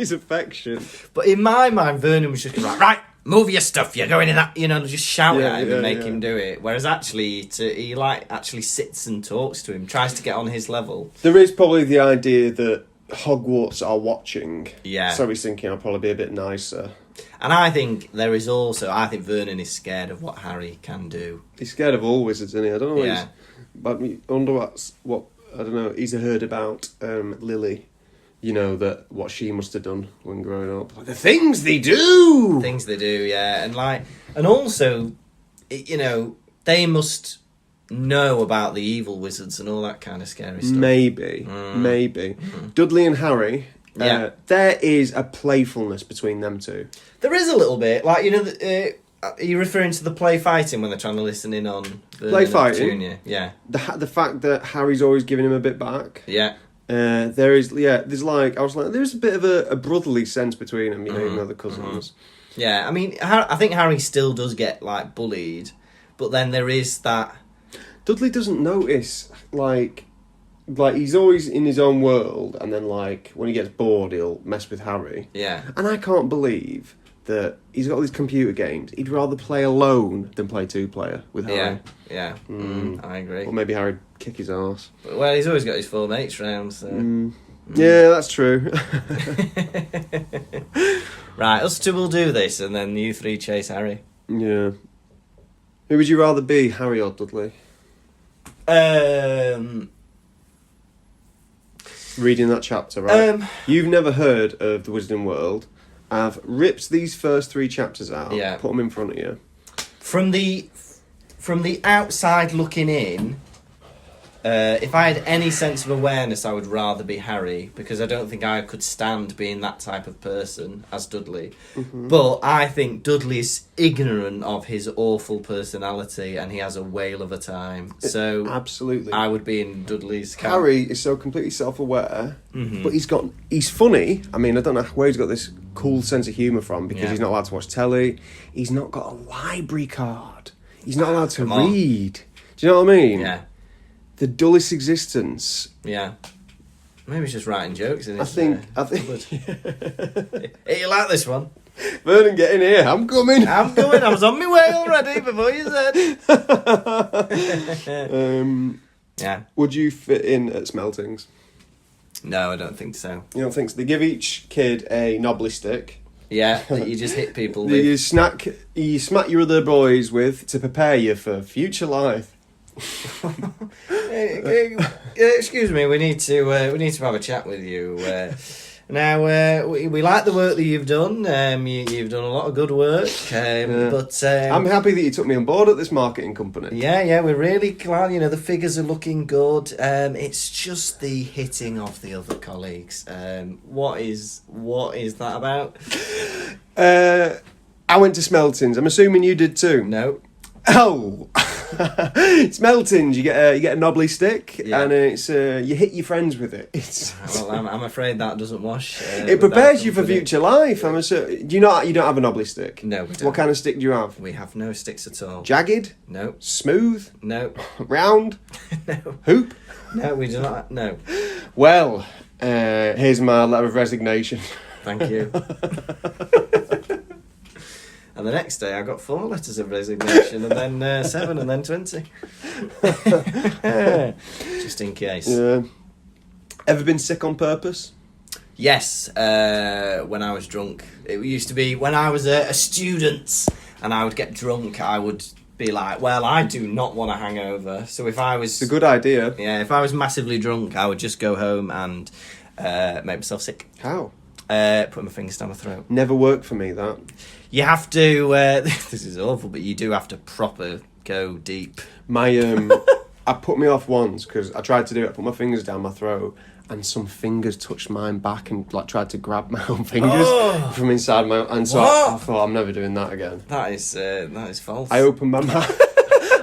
is affection. But in my mind, Vernon was just like, right, move your stuff. You're going in that, just shout at him and make him do it. Whereas actually, he actually sits and talks to him, tries to get on his level. There is probably the idea that Hogwarts are watching. Yeah. So he's thinking I'll probably be a bit nicer. And I think there is also, I think Vernon is scared of what Harry can do. He's scared of all wizards, isn't he? I don't know. Yeah. But I wonder what I don't know. He's heard about Lily. What she must have done when growing up. Like, the things they do. Things they do, yeah, and also, they must know about the evil wizards and all that kind of scary stuff. Maybe. Dudley and Harry. Yeah. There is a playfulness between them two. There is a little bit, like are you referring to the play fighting when they're trying to listen in on play fighting? Junior? Yeah. The fact that Harry's always giving him a bit back. Yeah. There's a bit of a brotherly sense between them, even though they're cousins. Yeah, I mean, I think Harry still does get like bullied, but then there is that. Dudley doesn't notice, like he's always in his own world, and then like when he gets bored, he'll mess with Harry. Yeah. And I can't believe that he's got all these computer games. He'd rather play alone than play 2-player with Harry. Yeah. I agree. Or maybe Harry'd kick his arse. Well, he's always got his 4 mates round, so. Yeah, that's true. Right, us two will do this, and then you 3 chase Harry. Yeah. Who would you rather be, Harry or Dudley? Reading that chapter, right? You've never heard of the Wizarding World. I've ripped these first 3 chapters out. Yeah. Put them in front of you. From the outside looking in, if I had any sense of awareness, I would rather be Harry, because I don't think I could stand being that type of person as Dudley. Mm-hmm. But I think Dudley's ignorant of his awful personality, and he has a whale of a time. So absolutely, I would be in Dudley's camp. Harry is so completely self-aware, but he's funny. I mean, I don't know where he's got this cool sense of humour from, because he's not allowed to watch telly. He's not got a library card. He's not allowed to read. Do you know what I mean? Yeah. The dullest existence. Yeah. Maybe he's just writing jokes in his... I think. Hey, you like this one? Vernon, get in here. I'm coming. I was on my way already before you said. Yeah. Would you fit in at Smeltings? No, I don't think so. You don't think so? They give each kid a knobbly stick. Yeah, that you just hit people with. You smack your other boys with to prepare you for future life. Excuse me, we need to have a chat with you. Now, we like the work that you've done. You've done a lot of good work. But I'm happy that you took me on board at this marketing company. Yeah, we're really glad. The figures are looking good. It's just the hitting of the other colleagues. What is that about? I went to Smeltings. I'm assuming you did too. No. Oh, Smeltings. You get a knobbly stick, and it's you hit your friends with it. Well, I'm afraid that doesn't wash. It prepares you for future life. I'm assuming. You don't have a knobbly stick? No, we don't. What kind of stick do you have? We have no sticks at all. Jagged? No. Smooth? No. Round? No. Hoop? No, we do not. No. Well, here's my letter of resignation. Thank you. And the next day I got 4 letters of resignation, and then 7, and then 20. Just in case. Yeah. Ever been sick on purpose? Yes, when I was drunk. It used to be when I was a student and I would get drunk, I would be like, well, I do not want a hangover. So if I was... It's a good idea. Yeah, if I was massively drunk, I would just go home and make myself sick. How? Put my fingers down my throat. Never worked for me, that. You have to... this is awful, but you do have to proper go deep. My, I put me off once because I tried to do it. I put my fingers down my throat and some fingers touched mine back and like tried to grab my own fingers from inside my... And so I thought, I'm never doing that again. That is false. I opened my mouth.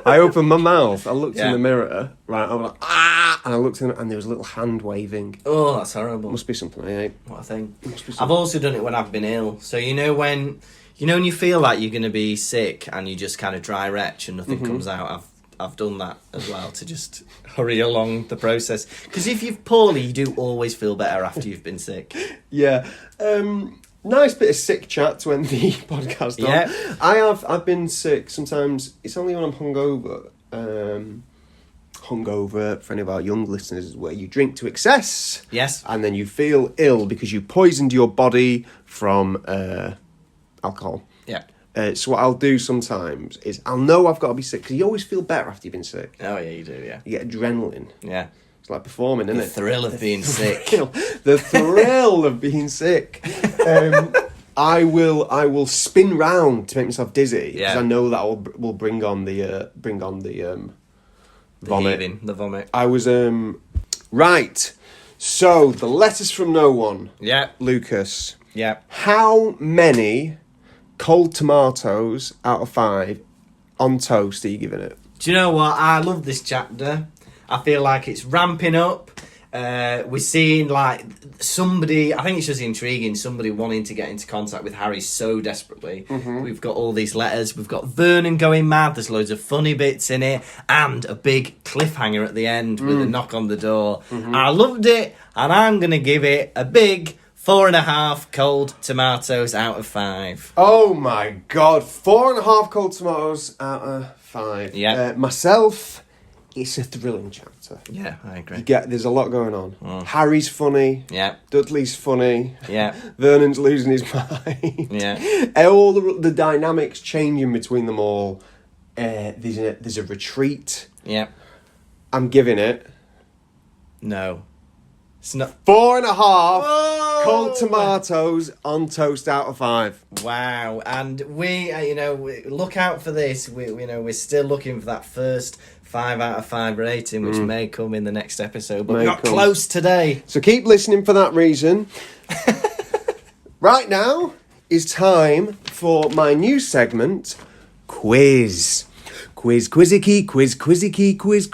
I looked in the mirror, right, I was like, ah! And I looked in and there was a little hand waving. Oh, that's horrible. Must be something I ate. What a thing. I've also done it when I've been ill. So you know when you feel like you're going to be sick and you just kind of dry retch and nothing comes out, I've done that as well to just hurry along the process. Because if you're poorly, you do always feel better after you've been sick. Yeah. Nice bit of sick chat to end the podcast on. Yeah. I've been sick. Sometimes it's only when I'm hungover. Hungover, for any of our young listeners, is where you drink to excess. Yes. And then you feel ill because you poisoned your body from alcohol. Yeah. So what I'll do sometimes is I'll know I've got to be sick because you always feel better after you've been sick. Oh yeah, you do. Yeah. You get adrenaline. Yeah. It's like performing, isn't The it? thrill of being sick. The thrill of being sick. I will spin round to make myself dizzy because I know that will bring on the vomit. The vomit. I was right. So the letters from no one. Yeah. Lucas. Yeah. How many cold tomatoes out of 5 on toast are you giving it? Do you know what? I love this chapter. I feel like it's ramping up. We're seeing like somebody, I think it's just intriguing, somebody wanting to get into contact with Harry so desperately. We've got all these letters, we've got Vernon going mad, there's loads of funny bits in it, and a big cliffhanger at the end with a knock on the door. I loved it, and I'm going to give it a big 4.5 cold tomatoes out of 5. Oh my god, 4.5 cold tomatoes out of 5. Yeah. Myself, it's a thrilling chapter. Yeah, I agree. There's a lot going on. Harry's funny. Yeah. Dudley's funny. Yeah. Vernon's losing his mind. Yeah. All the dynamics changing between them all. There's a retreat. Yeah. I'm giving it No. It's not. 4.5 cold tomatoes on toast out of 5. Wow. And we look out for this. We're still looking for that first 5 out of 5 rating, which may come in the next episode. But we got close today. So keep listening for that reason. Right now is time for my new segment, Quiz. Quiz, quizzy key, quiz, quizzy key, quiz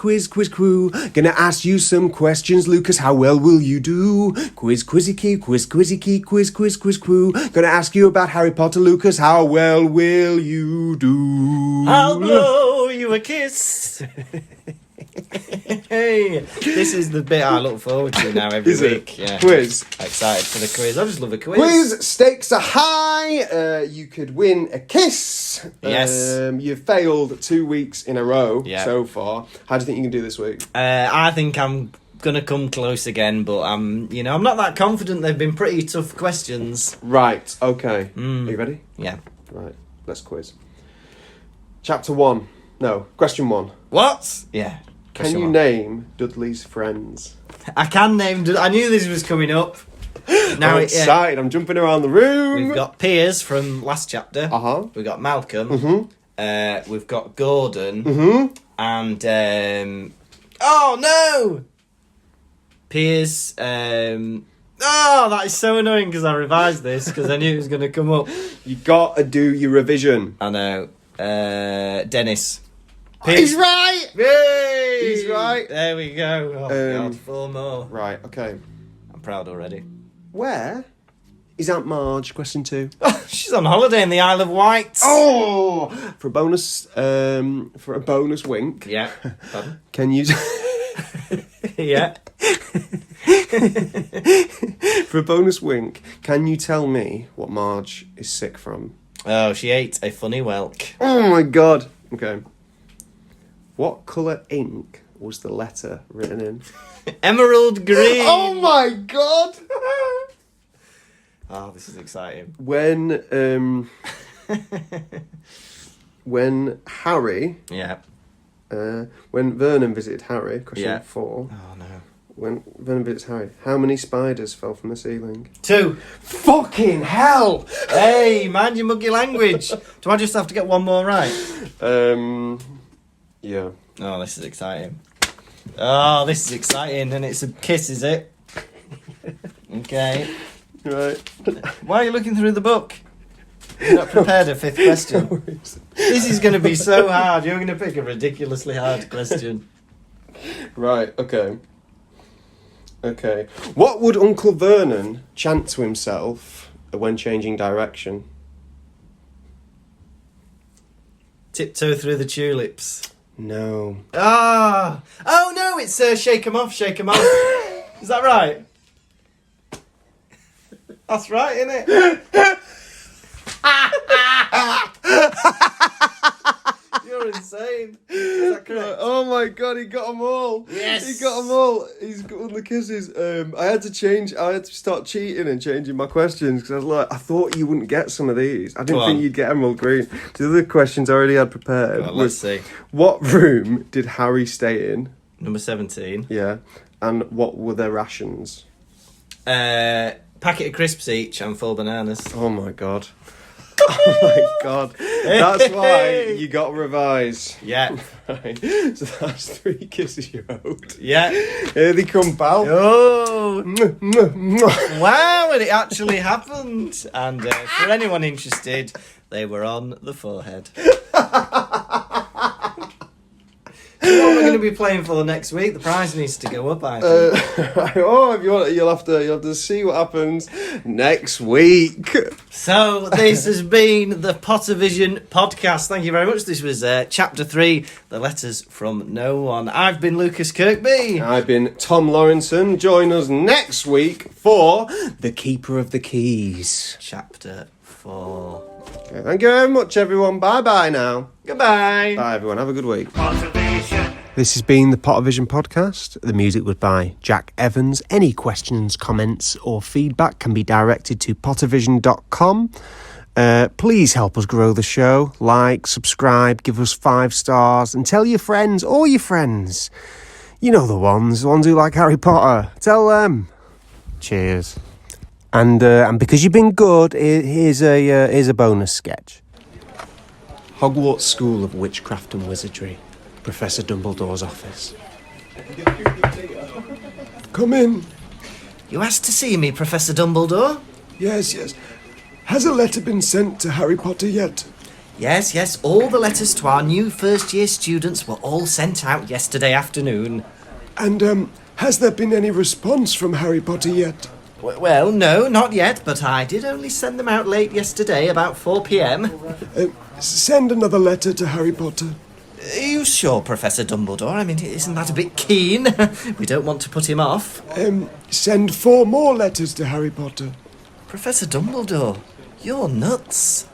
crew. Gonna ask you some questions, Lucas, how well will you do? Quiz, quizzy key, quiz, quizzy key, quiz crew. Gonna ask you about Harry Potter, Lucas, how well will you do? I'll blow you a kiss. Hey, this is the bit I look forward to now every Is week. it? Yeah. Quiz. Excited for the quiz. I just love a quiz. Quiz, stakes are high. You could win a kiss. Yes. You've failed 2 weeks in a row Yeah. so far. How do you think you can do this week? I think I'm gonna come close again, but I'm not that confident. They've been pretty tough questions. Right, okay. Are you ready? Yeah. Right, let's quiz. Chapter 1. No, question 1. What? Yeah. Can you name Dudley's friends? I can name. I knew this was coming up. Now I'm excited. I'm jumping around the room. We've got Piers from last chapter. We've got Malcolm. We've got Gordon. And oh no, Piers. Oh, that is so annoying because I revised this because I knew it was going to come up. You got to do your revision. I know. Dennis. He's right. Yay! He's right. There we go. Oh God, 4 more. Right. Okay. I'm proud already. Where is Aunt Marge? Question 2. She's on holiday in the Isle of Wight. Oh, for a bonus wink. Yeah. Pardon? Can you Yeah. For a bonus wink, can you tell me what Marge is sick from? Oh, she ate a funny whelk. Oh my god. Okay. What colour ink was the letter written in? Emerald green. Oh my god! Oh, this is exciting. When Harry, Yeah. when Vernon visited Harry, question Yeah. 4. Oh no. When Vernon visits Harry, how many spiders fell from the ceiling? 2. Fucking hell! Hey, mind your muggy language. Do I just have to get one more right? Yeah. Oh, this is exciting. Oh, this is exciting, and it's a kiss, is it? Okay. Right. Why are you looking through the book? You're not prepared a 5th question. This is going to be so hard. You're going to pick a ridiculously hard question. Right, okay. Okay. What would Uncle Vernon chant to himself when changing direction? Tiptoe through the tulips. No. Ah! Oh no, it's shake 'em off, shake 'em off. Is that right? That's right, isn't it? You're insane. Is that correct? Oh my god, he got them all. Yes. He got them all. He's got all the kisses. I had to start cheating and changing my questions because I was like, I thought you wouldn't get some of these. I didn't Go think on. you'd get emerald green. The other questions I already had prepared. Go on, let's see. What room did Harry stay in? Number 17. Yeah. And what were their rations? Packet of crisps each and 4 bananas. Oh my god. Oh my god. That's why you got to revise. Yeah. Right. So that's 3 kisses you owed. Yeah. Here they come, pal. Oh. Mwah, mwah, mwah. Wow, and it actually happened. And for anyone interested, they were on the forehead. So what we're going to be playing for next week? The prize needs to go up, I think. Oh, if you want, you'll have to see what happens next week. So this has been the Pottervision Podcast. Thank you very much. This was Chapter 3, The Letters from No One. I've been Lukas Kirkby. I've been Tom Lawrenson. Join us next week for The Keeper of the Keys. Chapter 4. Okay, thank you very much, everyone. Bye-bye now. Goodbye. Bye, everyone. Have a good week. Pottervision. This has been the Pottervision Podcast. The music was by Jack Evans. Any questions, comments or feedback can be directed to pottervision.com. Please help us grow the show. Like, subscribe, give us 5 stars and tell your friends, all your friends. You know the ones who like Harry Potter. Tell them. Cheers. And because you've been good, here's a bonus sketch. Hogwarts School of Witchcraft and Wizardry. Professor Dumbledore's office. Come in. You asked to see me, Professor Dumbledore? Yes. Has a letter been sent to Harry Potter yet? Yes, all the letters to our new first-year students were all sent out yesterday afternoon. And has there been any response from Harry Potter yet? Well, no, not yet, but I did only send them out late yesterday, about 4 p.m. Send another letter to Harry Potter. Are you sure, Professor Dumbledore? I mean, isn't that a bit keen? We don't want to put him off. Send 4 more letters to Harry Potter. Professor Dumbledore, you're nuts.